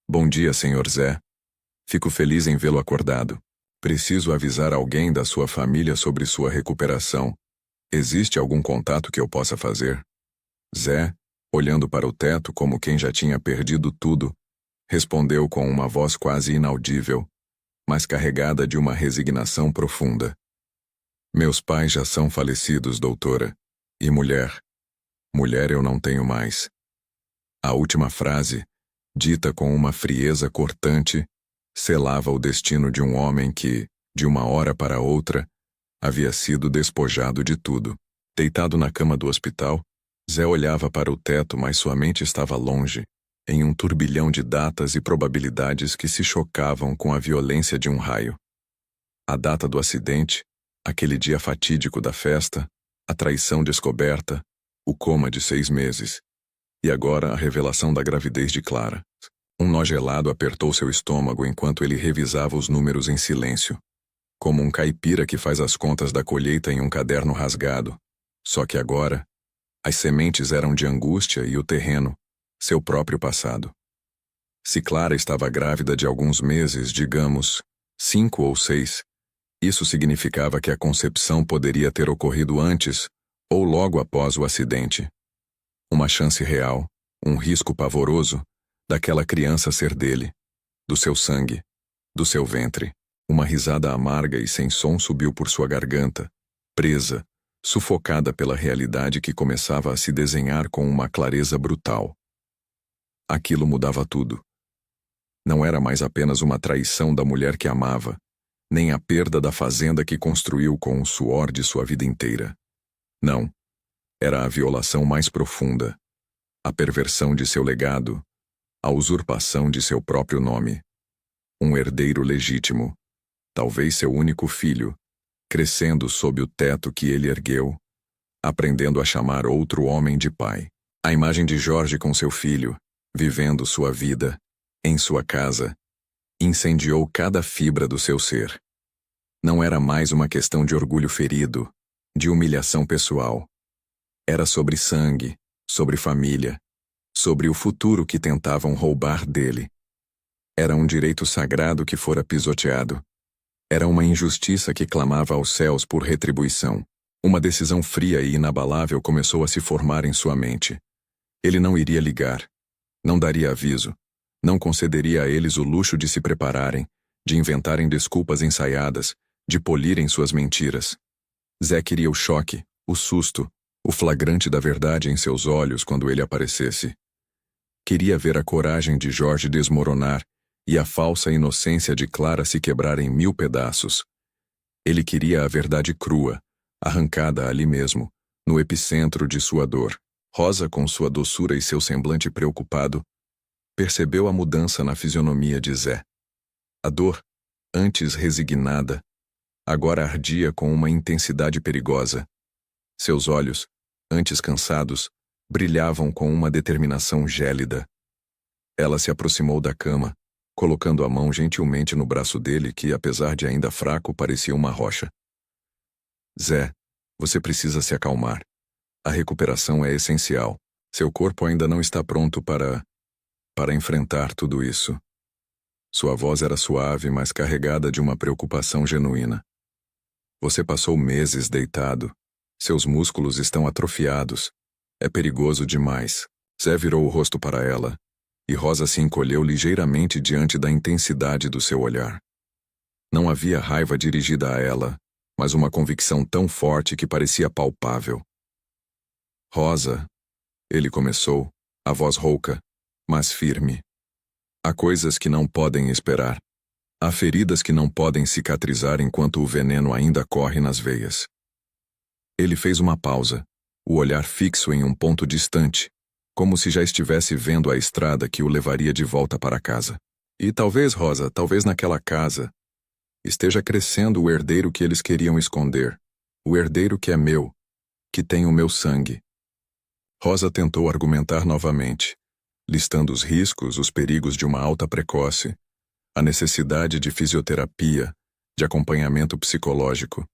S1: Bom dia, Sr. Zé. Fico feliz em vê-lo acordado. Preciso avisar alguém da sua família sobre sua recuperação. Existe algum contato que eu possa fazer? Zé, olhando para o teto como quem já tinha perdido tudo, respondeu com uma voz quase inaudível, mas carregada de uma resignação profunda. Meus pais já são falecidos, doutora. E mulher? Mulher eu não tenho mais. A última frase, dita com uma frieza cortante, selava o destino de um homem que, de uma hora para outra, havia sido despojado de tudo. Deitado na cama do hospital, Zé olhava para o teto, mas sua mente estava longe, em um turbilhão de datas e probabilidades que se chocavam com a violência de um raio. A data do acidente, aquele dia fatídico da festa, A traição descoberta, o coma de 6 meses. E agora a revelação da gravidez de Clara. Um nó gelado apertou seu estômago enquanto ele revisava os números em silêncio. Como um caipira que faz as contas da colheita em um caderno rasgado. Só que agora, as sementes eram de angústia e o terreno, seu próprio passado. Se Clara estava grávida de alguns meses, digamos, 5 ou 6, isso significava que a concepção poderia ter ocorrido antes ou logo após o acidente. Uma chance real, um risco pavoroso, daquela criança ser dele, do seu sangue, do seu ventre. Uma risada amarga e sem som subiu por sua garganta, presa, sufocada pela realidade que começava a se desenhar com uma clareza brutal. Aquilo mudava tudo. Não era mais apenas uma traição da mulher que amava, nem a perda da fazenda que construiu com o suor de sua vida inteira. Não. Era a violação mais profunda, a perversão de seu legado, a usurpação de seu próprio nome. Um herdeiro legítimo, talvez seu único filho, crescendo sob o teto que ele ergueu, aprendendo a chamar outro homem de pai. A imagem de Jorge com seu filho, vivendo sua vida, em sua casa, incendiou cada fibra do seu ser. Não era mais uma questão de orgulho ferido, de humilhação pessoal. Era sobre sangue, sobre família, sobre o futuro que tentavam roubar dele. Era um direito sagrado que fora pisoteado. Era uma injustiça que clamava aos céus por retribuição. Uma decisão fria e inabalável começou a se formar em sua mente. Ele não iria ligar, não daria aviso, não concederia a eles o luxo de se prepararem, de inventarem desculpas ensaiadas, de polirem suas mentiras. Zé queria o choque, o susto, o flagrante da verdade em seus olhos quando ele aparecesse. Queria ver a coragem de Jorge desmoronar e a falsa inocência de Clara se quebrar em 1000 pedaços. Ele queria a verdade crua, arrancada ali mesmo, no epicentro de sua dor. Rosa, com sua doçura e seu semblante preocupado, percebeu a mudança na fisionomia de Zé. A dor, antes resignada, agora ardia com uma intensidade perigosa. Seus olhos, antes cansados, brilhavam com uma determinação gélida. Ela se aproximou da cama, colocando a mão gentilmente no braço dele que, apesar de ainda fraco, parecia uma rocha. Zé, você precisa se acalmar. A recuperação é essencial. Seu corpo ainda não está pronto para enfrentar tudo isso. Sua voz era suave, mas carregada de uma preocupação genuína. Você passou meses deitado. Seus músculos estão atrofiados. É perigoso demais. Zé virou o rosto para ela, e Rosa se encolheu ligeiramente diante da intensidade do seu olhar. Não havia raiva dirigida a ela, mas uma convicção tão forte que parecia palpável. Rosa, ele começou, a voz rouca, mas firme. Há coisas que não podem esperar. Há feridas que não podem cicatrizar enquanto o veneno ainda corre nas veias. Ele fez uma pausa, o olhar fixo em um ponto distante, como se já estivesse vendo a estrada que o levaria de volta para casa. E talvez, Rosa, talvez naquela casa, esteja crescendo o herdeiro que eles queriam esconder, o herdeiro que é meu, que tem o meu sangue. Rosa tentou argumentar novamente, listando os riscos, os perigos de uma alta precoce, a necessidade de fisioterapia, de acompanhamento psicológico.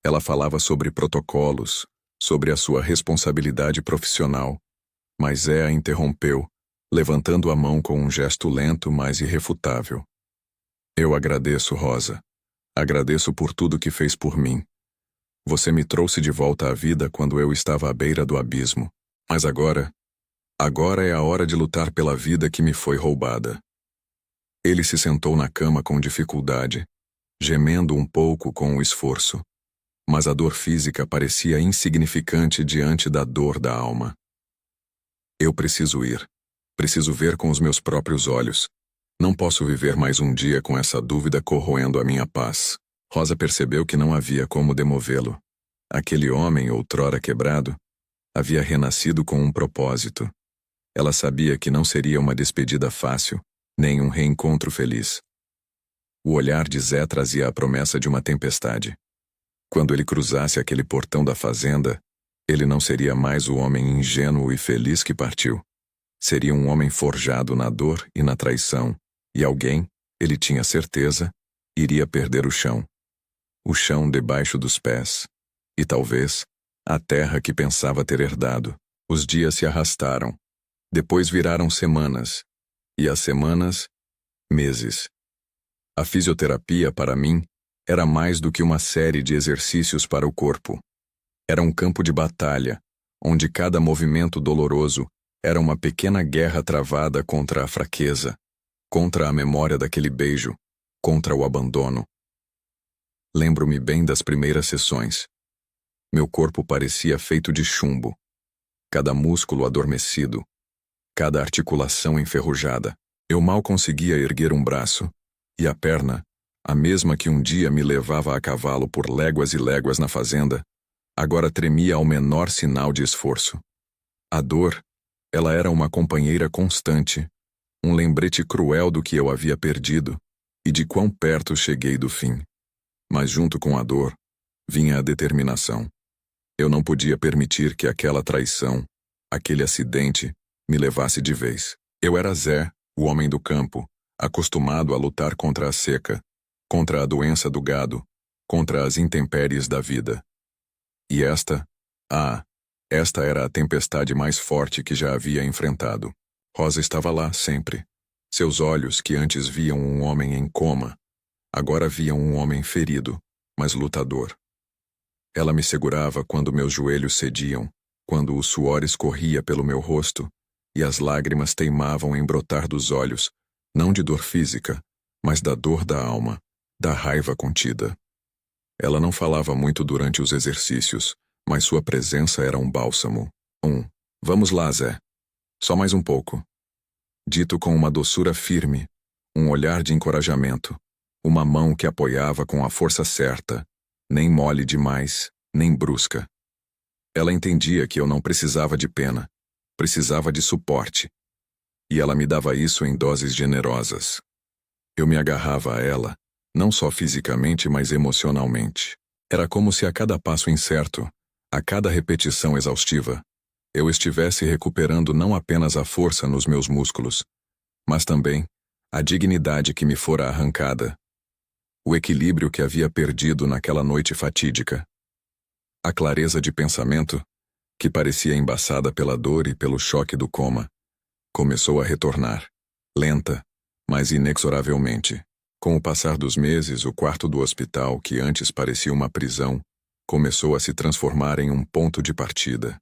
S1: Ela falava sobre protocolos, sobre a sua responsabilidade profissional, mas Zé a interrompeu, levantando a mão com um gesto lento, mas irrefutável. Eu agradeço, Rosa. Agradeço por tudo que fez por mim. Você me trouxe de volta à vida quando eu estava à beira do abismo. Mas agora é a hora de lutar pela vida que me foi roubada. Ele se sentou na cama com dificuldade, gemendo um pouco com o esforço. Mas a dor física parecia insignificante diante da dor da alma. Eu preciso ir. Preciso ver com os meus próprios olhos. Não posso viver mais um dia com essa dúvida corroendo a minha paz. Rosa percebeu que não havia como demovê-lo. Aquele homem, outrora quebrado, havia renascido com um propósito. Ela sabia que não seria uma despedida fácil, nem um reencontro feliz. O olhar de Zé trazia a promessa de uma tempestade. Quando ele cruzasse aquele portão da fazenda, Ele não seria mais o homem ingênuo e feliz que partiu. Seria um homem forjado na dor e na traição, e alguém, ele tinha certeza, iria perder o chão. O chão debaixo dos pés. E talvez, a terra que pensava ter herdado. Os dias se arrastaram. Depois viraram semanas. E as semanas, meses. A fisioterapia, para mim, era mais do que uma série de exercícios para o corpo. Era um campo de batalha, onde cada movimento doloroso era uma pequena guerra travada contra a fraqueza, contra a memória daquele beijo, contra o abandono. Lembro-me bem das primeiras sessões. Meu corpo parecia feito de chumbo, cada músculo adormecido, cada articulação enferrujada. Eu mal conseguia erguer um braço, e a perna, a mesma que um dia me levava a cavalo por léguas e léguas na fazenda, agora tremia ao menor sinal de esforço. A dor, ela era uma companheira constante, um lembrete cruel do que eu havia perdido e de quão perto cheguei do fim. Mas junto com a dor, vinha a determinação. Eu não podia permitir que aquela traição, aquele acidente, me levasse de vez. Eu era Zé, o homem do campo, acostumado a lutar contra a seca, contra a doença do gado, contra as intempéries da vida. E esta era a tempestade mais forte que já havia enfrentado. Rosa estava lá sempre. Seus olhos, que antes viam um homem em coma, agora viam um homem ferido, mas lutador. Ela me segurava quando meus joelhos cediam, quando o suor escorria pelo meu rosto e as lágrimas teimavam em brotar dos olhos, não de dor física, mas da dor da alma, da raiva contida. Ela não falava muito durante os exercícios, mas sua presença era um bálsamo. Vamos lá, Zé. Só mais um pouco. Dito com uma doçura firme, um olhar de encorajamento, uma mão que apoiava com a força certa, nem mole demais, nem brusca. Ela entendia que eu não precisava de pena, precisava de suporte. E ela me dava isso em doses generosas. Eu me agarrava a ela, não só fisicamente, mas emocionalmente. Era como se a cada passo incerto, a cada repetição exaustiva, eu estivesse recuperando não apenas a força nos meus músculos, mas também a dignidade que me fora arrancada, o equilíbrio que havia perdido naquela noite fatídica, a clareza de pensamento, que parecia embaçada pela dor e pelo choque do coma, começou a retornar, lenta, mas inexoravelmente. Com o passar dos meses, o quarto do hospital, que antes parecia uma prisão, começou a se transformar em um ponto de partida.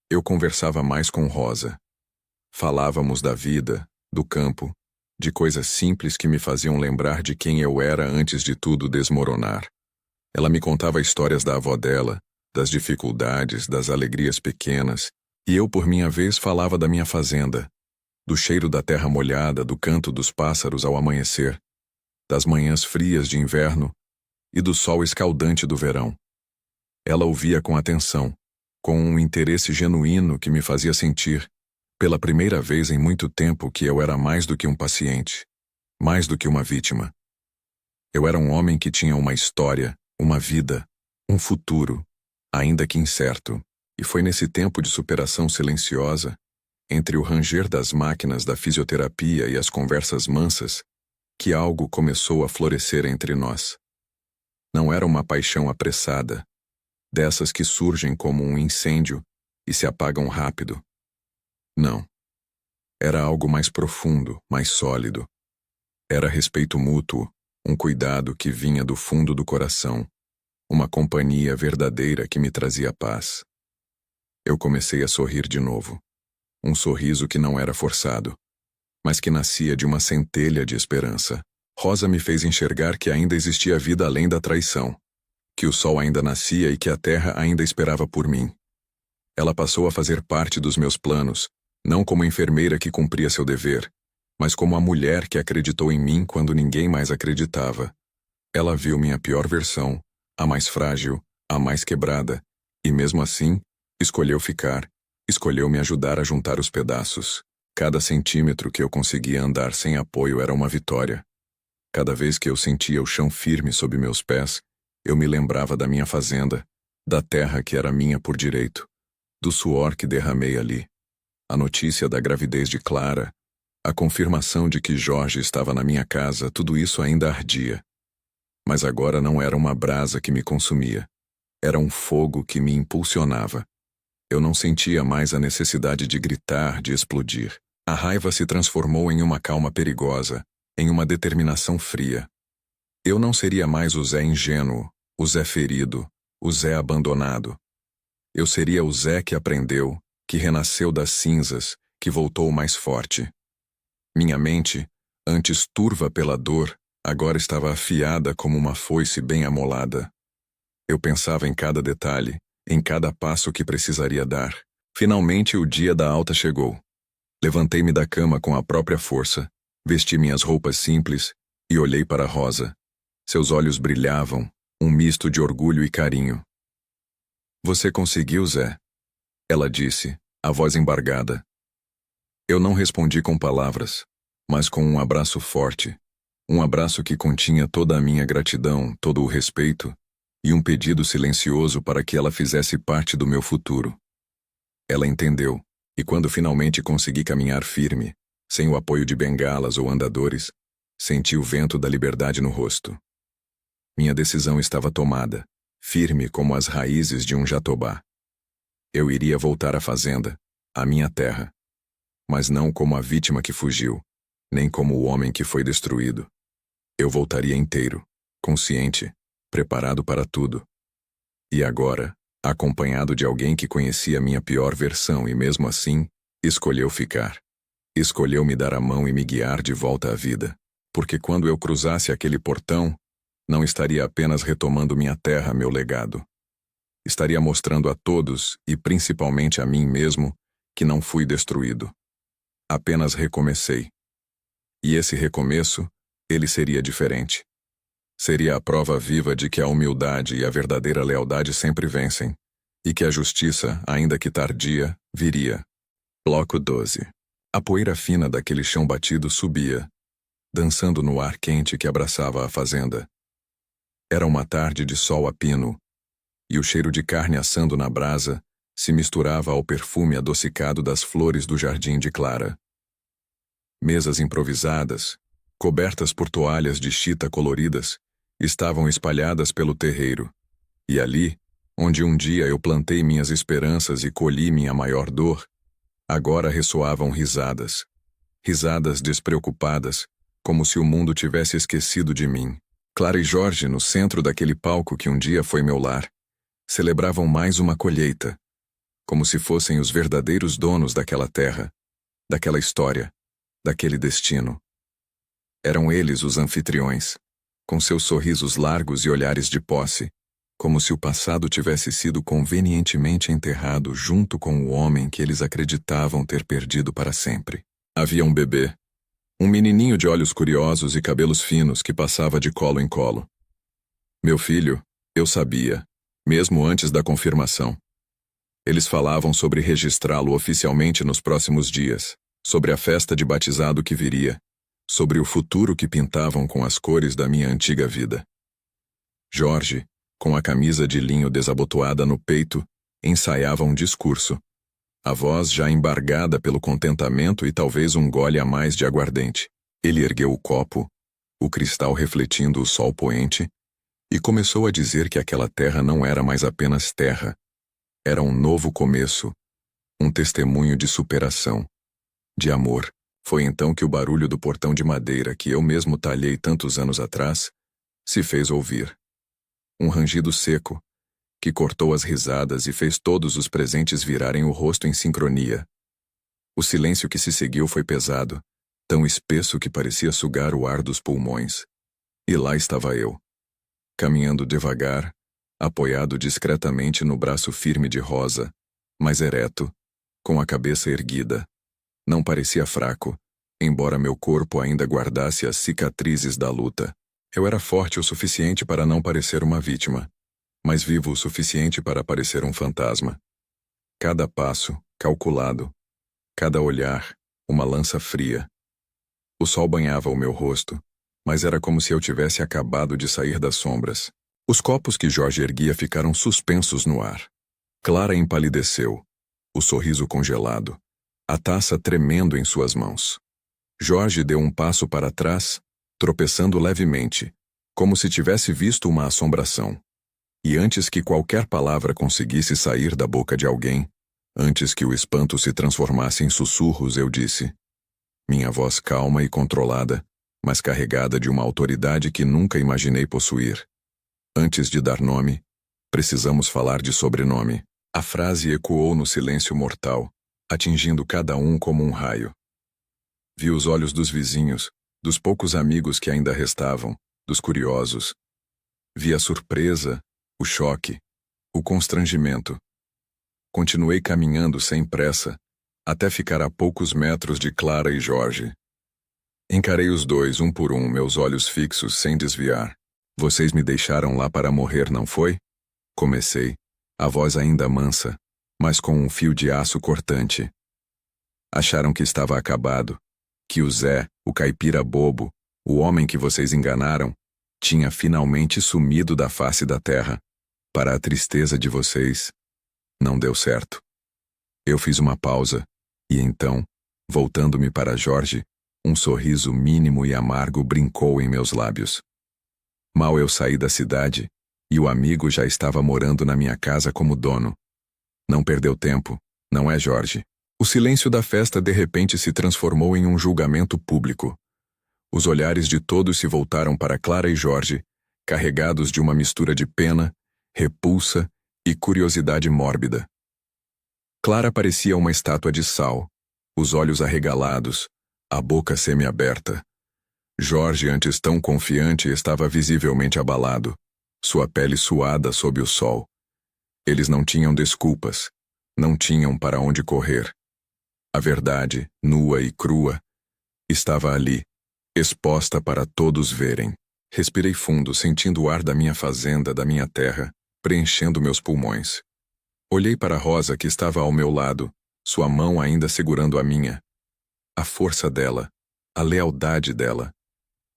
S1: Eu conversava mais com Rosa. Falávamos da vida, do campo, de coisas simples que me faziam lembrar de quem eu era antes de tudo desmoronar. Ela me contava histórias da avó dela, das dificuldades, das alegrias pequenas, e eu, por minha vez, falava da minha fazenda, do cheiro da terra molhada, do canto dos pássaros ao amanhecer, das manhãs frias de inverno e do sol escaldante do verão. Ela ouvia com atenção, com um interesse genuíno que me fazia sentir, pela primeira vez em muito tempo, que eu era mais do que um paciente, mais do que uma vítima. Eu era um homem que tinha uma história, uma vida, um futuro, ainda que incerto, e foi nesse tempo de superação silenciosa, entre o ranger das máquinas da fisioterapia e as conversas mansas, que algo começou a florescer entre nós. Não era uma paixão apressada, dessas que surgem como um incêndio e se apagam rápido. Não. Era algo mais profundo, mais sólido. Era respeito mútuo, um cuidado que vinha do fundo do coração, uma companhia verdadeira que me trazia paz. Eu comecei a sorrir de novo. Um sorriso que não era forçado, mas que nascia de uma centelha de esperança. Rosa me fez enxergar que ainda existia vida além da traição, que o sol ainda nascia e que a terra ainda esperava por mim. Ela passou a fazer parte dos meus planos, não como enfermeira que cumpria seu dever, mas como a mulher que acreditou em mim quando ninguém mais acreditava. Ela viu minha pior versão, a mais frágil, a mais quebrada, e mesmo assim, escolheu ficar, escolheu me ajudar a juntar os pedaços. Cada centímetro que eu conseguia andar sem apoio era uma vitória. Cada vez que eu sentia o chão firme sob meus pés, eu me lembrava da minha fazenda, Da terra que era minha por direito, do suor que derramei ali, a notícia da gravidez de Clara, a confirmação de que Jorge estava na minha casa, tudo isso ainda ardia. Mas agora não era uma brasa que me consumia. Era um fogo que me impulsionava. Eu não sentia mais a necessidade de gritar, de explodir. A raiva se transformou em uma calma perigosa, em uma determinação fria. Eu não seria mais o Zé ingênuo, o Zé ferido, o Zé abandonado. Eu seria o Zé que aprendeu, que renasceu das cinzas, que voltou mais forte. Minha mente, antes turva pela dor, agora estava afiada como uma foice bem amolada. Eu pensava em cada detalhe, em cada passo que precisaria dar. Finalmente o dia da alta chegou. Levantei-me da cama com a própria força, vesti minhas roupas simples e olhei para Rosa. Seus olhos brilhavam, um misto de orgulho e carinho. Você conseguiu, Zé? Ela disse, a voz embargada. Eu não respondi com palavras, mas com um abraço forte. Um abraço que continha toda a minha gratidão, todo o respeito, e um pedido silencioso para que ela fizesse parte do meu futuro. Ela entendeu, e quando finalmente consegui caminhar firme, sem o apoio de bengalas ou andadores, senti o vento da liberdade no rosto. Minha decisão estava tomada, firme como as raízes de um jatobá. Eu iria voltar à fazenda, à minha terra, mas não como a vítima que fugiu, nem como o homem que foi destruído. Eu voltaria inteiro, consciente, preparado para tudo. E agora, acompanhado de alguém que conhecia minha pior versão e mesmo assim, escolheu ficar. Escolheu me dar a mão e me guiar de volta à vida. Porque quando eu cruzasse aquele portão, não estaria apenas retomando minha terra, meu legado. Estaria mostrando a todos, e principalmente a mim mesmo, que não fui destruído. Apenas recomecei. E esse recomeço, ele seria diferente. Seria a prova viva de que a humildade e a verdadeira lealdade sempre vencem, e que a justiça, ainda que tardia, viria. Bloco 12. A poeira fina daquele chão batido subia, dançando no ar quente que abraçava a fazenda. Era uma tarde de sol a pino, e o cheiro de carne assando na brasa se misturava ao perfume adocicado das flores do jardim de Clara. Mesas improvisadas, cobertas por toalhas de chita coloridas, estavam espalhadas pelo terreiro, e ali, onde um dia eu plantei minhas esperanças e colhi minha maior dor, agora ressoavam risadas. Risadas despreocupadas, como se o mundo tivesse esquecido de mim. Clara e Jorge, no centro daquele palco que um dia foi meu lar, celebravam mais uma colheita, como se fossem os verdadeiros donos daquela terra, daquela história, daquele destino. Eram eles os anfitriões, com seus sorrisos largos e olhares de posse, como se o passado tivesse sido convenientemente enterrado junto com o homem que eles acreditavam ter perdido para sempre. Havia um bebê, um menininho de olhos curiosos e cabelos finos que passava de colo em colo. Meu filho, eu sabia, mesmo antes da confirmação. Eles falavam sobre registrá-lo oficialmente nos próximos dias, sobre a festa de batizado que viria, sobre o futuro que pintavam com as cores da minha antiga vida. Jorge, com a camisa de linho desabotoada no peito, ensaiava um discurso, a voz já embargada pelo contentamento e talvez um gole a mais de aguardente. Ele ergueu o copo, o cristal refletindo o sol poente, e começou a dizer que aquela terra não era mais apenas terra. Era um novo começo, um testemunho de superação, de amor. Foi então que o barulho do portão de madeira que eu mesmo talhei tantos anos atrás se fez ouvir. Um rangido seco, que cortou as risadas e fez todos os presentes virarem o rosto em sincronia. O silêncio que se seguiu foi pesado, tão espesso que parecia sugar o ar dos pulmões. E lá estava eu, caminhando devagar, apoiado discretamente no braço firme de Rosa, mas ereto, com a cabeça erguida. Não parecia fraco, embora meu corpo ainda guardasse as cicatrizes da luta. Eu era forte o suficiente para não parecer uma vítima, mas vivo o suficiente para parecer um fantasma. Cada passo, calculado. Cada olhar, uma lança fria. O sol banhava o meu rosto, mas era como se eu tivesse acabado de sair das sombras. Os copos que Jorge erguia ficaram suspensos no ar. Clara empalideceu, o sorriso congelado, a taça tremendo em suas mãos. Jorge deu um passo para trás, tropeçando levemente, como se tivesse visto uma assombração. E antes que qualquer palavra conseguisse sair da boca de alguém, antes que o espanto se transformasse em sussurros, eu disse, minha voz calma e controlada, mas carregada de uma autoridade que nunca imaginei possuir. Antes de dar nome, precisamos falar de sobrenome. A frase ecoou no silêncio mortal, atingindo cada um como um raio. Vi os olhos dos vizinhos, dos poucos amigos que ainda restavam, dos curiosos. Vi a surpresa, o choque, o constrangimento. Continuei caminhando sem pressa, até ficar a poucos metros de Clara e Jorge. Encarei os dois, um por um, meus olhos fixos, sem desviar. Vocês me deixaram lá para morrer, não foi? Comecei, a voz ainda mansa, mas com um fio de aço cortante. Acharam que estava acabado, que o Zé, o caipira bobo, o homem que vocês enganaram, tinha finalmente sumido da face da terra. Para a tristeza de vocês, não deu certo. Eu fiz uma pausa, e então, voltando-me para Jorge, um sorriso mínimo e amargo brincou em meus lábios. Mal eu saí da cidade, e o amigo já estava morando na minha casa como dono. Não perdeu tempo, não é, Jorge? O silêncio da festa de repente se transformou em um julgamento público. Os olhares de todos se voltaram para Clara e Jorge, carregados de uma mistura de pena, repulsa e curiosidade mórbida. Clara parecia uma estátua de sal, os olhos arregalados, a boca semiaberta. Jorge, antes tão confiante, estava visivelmente abalado, sua pele suada sob o sol. Eles não tinham desculpas, não tinham para onde correr. A verdade, nua e crua, estava ali, exposta para todos verem. Respirei fundo, sentindo o ar da minha fazenda, da minha terra, preenchendo meus pulmões. Olhei para Rosa, que estava ao meu lado, sua mão ainda segurando a minha. A força dela, a lealdade dela.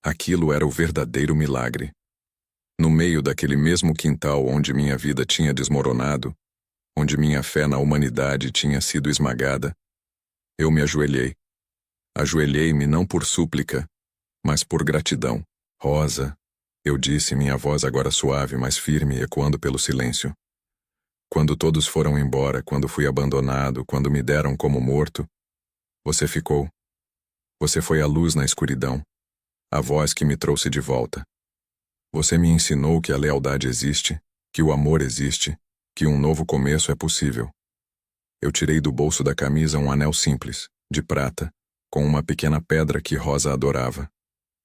S1: Aquilo era o verdadeiro milagre. No meio daquele mesmo quintal onde minha vida tinha desmoronado, onde minha fé na humanidade tinha sido esmagada, eu me ajoelhei. Ajoelhei-me não por súplica, mas por gratidão. Rosa, eu disse, minha voz agora suave, mas firme, ecoando pelo silêncio. Quando todos foram embora, quando fui abandonado, quando me deram como morto, você ficou. Você foi a luz na escuridão, a voz que me trouxe de volta. Você me ensinou que a lealdade existe, que o amor existe, que um novo começo é possível. Eu tirei do bolso da camisa um anel simples, de prata, com uma pequena pedra que Rosa adorava.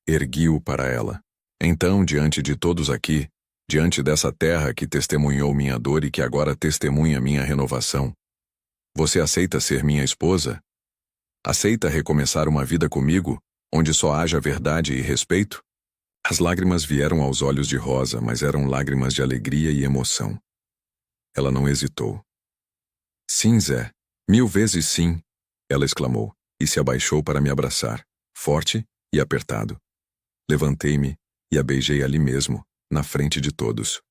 S1: Ergui-o para ela. Então, diante de todos aqui, diante dessa terra que testemunhou minha dor e que agora testemunha minha renovação, você aceita ser minha esposa? Aceita recomeçar uma vida comigo, onde só haja verdade e respeito? As lágrimas vieram aos olhos de Rosa, mas eram lágrimas de alegria e emoção. Ela não hesitou. Sim, Zé, 1000 vezes sim, ela exclamou, e se abaixou para me abraçar, forte e apertado. Levantei-me e a beijei ali mesmo, na frente de todos.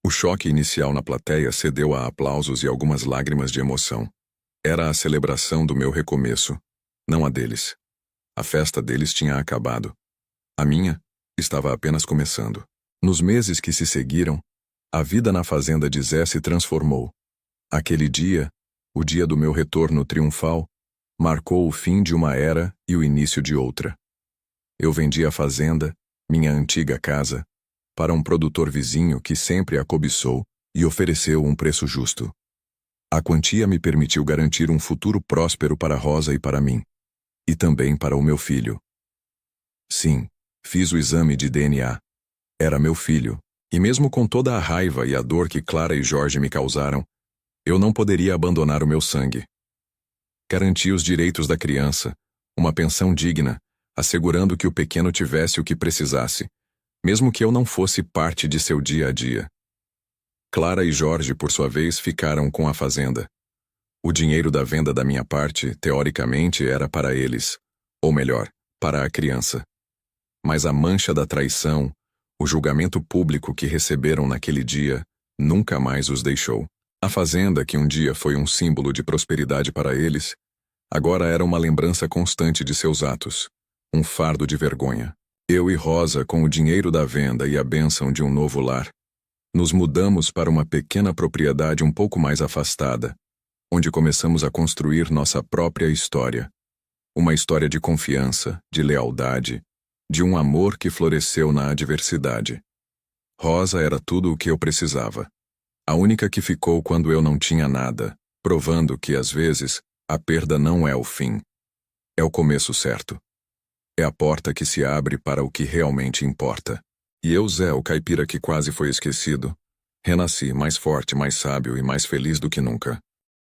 S1: O choque inicial na plateia cedeu a aplausos e algumas lágrimas de emoção. Era a celebração do meu recomeço, não a deles. A festa deles tinha acabado. A minha estava apenas começando. Nos meses que se seguiram, a vida na fazenda de Zé se transformou. Aquele dia, o dia do meu retorno triunfal, marcou o fim de uma era e o início de outra. Eu vendi a fazenda, minha antiga casa, para um produtor vizinho que sempre a cobiçou e ofereceu um preço justo. A quantia me permitiu garantir um futuro próspero para Rosa e para mim. E também para o meu filho. Sim, fiz o exame de DNA. Era meu filho, e mesmo com toda a raiva e a dor que Clara e Jorge me causaram, eu não poderia abandonar o meu sangue. Garanti os direitos da criança, uma pensão digna, assegurando que o pequeno tivesse o que precisasse, mesmo que eu não fosse parte de seu dia a dia. Clara e Jorge, por sua vez, ficaram com a fazenda. O dinheiro da venda da minha parte, teoricamente, era para eles, ou melhor, para a criança. Mas a mancha da traição, O julgamento público que receberam naquele dia nunca mais os deixou. A fazenda, que um dia foi um símbolo de prosperidade para eles, agora era uma lembrança constante de seus atos, um fardo de vergonha. Eu e Rosa, com o dinheiro da venda e a bênção de um novo lar, nos mudamos para uma pequena propriedade um pouco mais afastada, onde começamos a construir nossa própria história. Uma história de confiança, de lealdade, de um amor que floresceu na adversidade. Rosa era tudo o que eu precisava. A única que ficou quando eu não tinha nada, provando que, às vezes, a perda não é o fim. É o começo certo. É a porta que se abre para o que realmente importa. E eu, Zé, o caipira que quase foi esquecido, renasci mais forte, mais sábio e mais feliz do que nunca.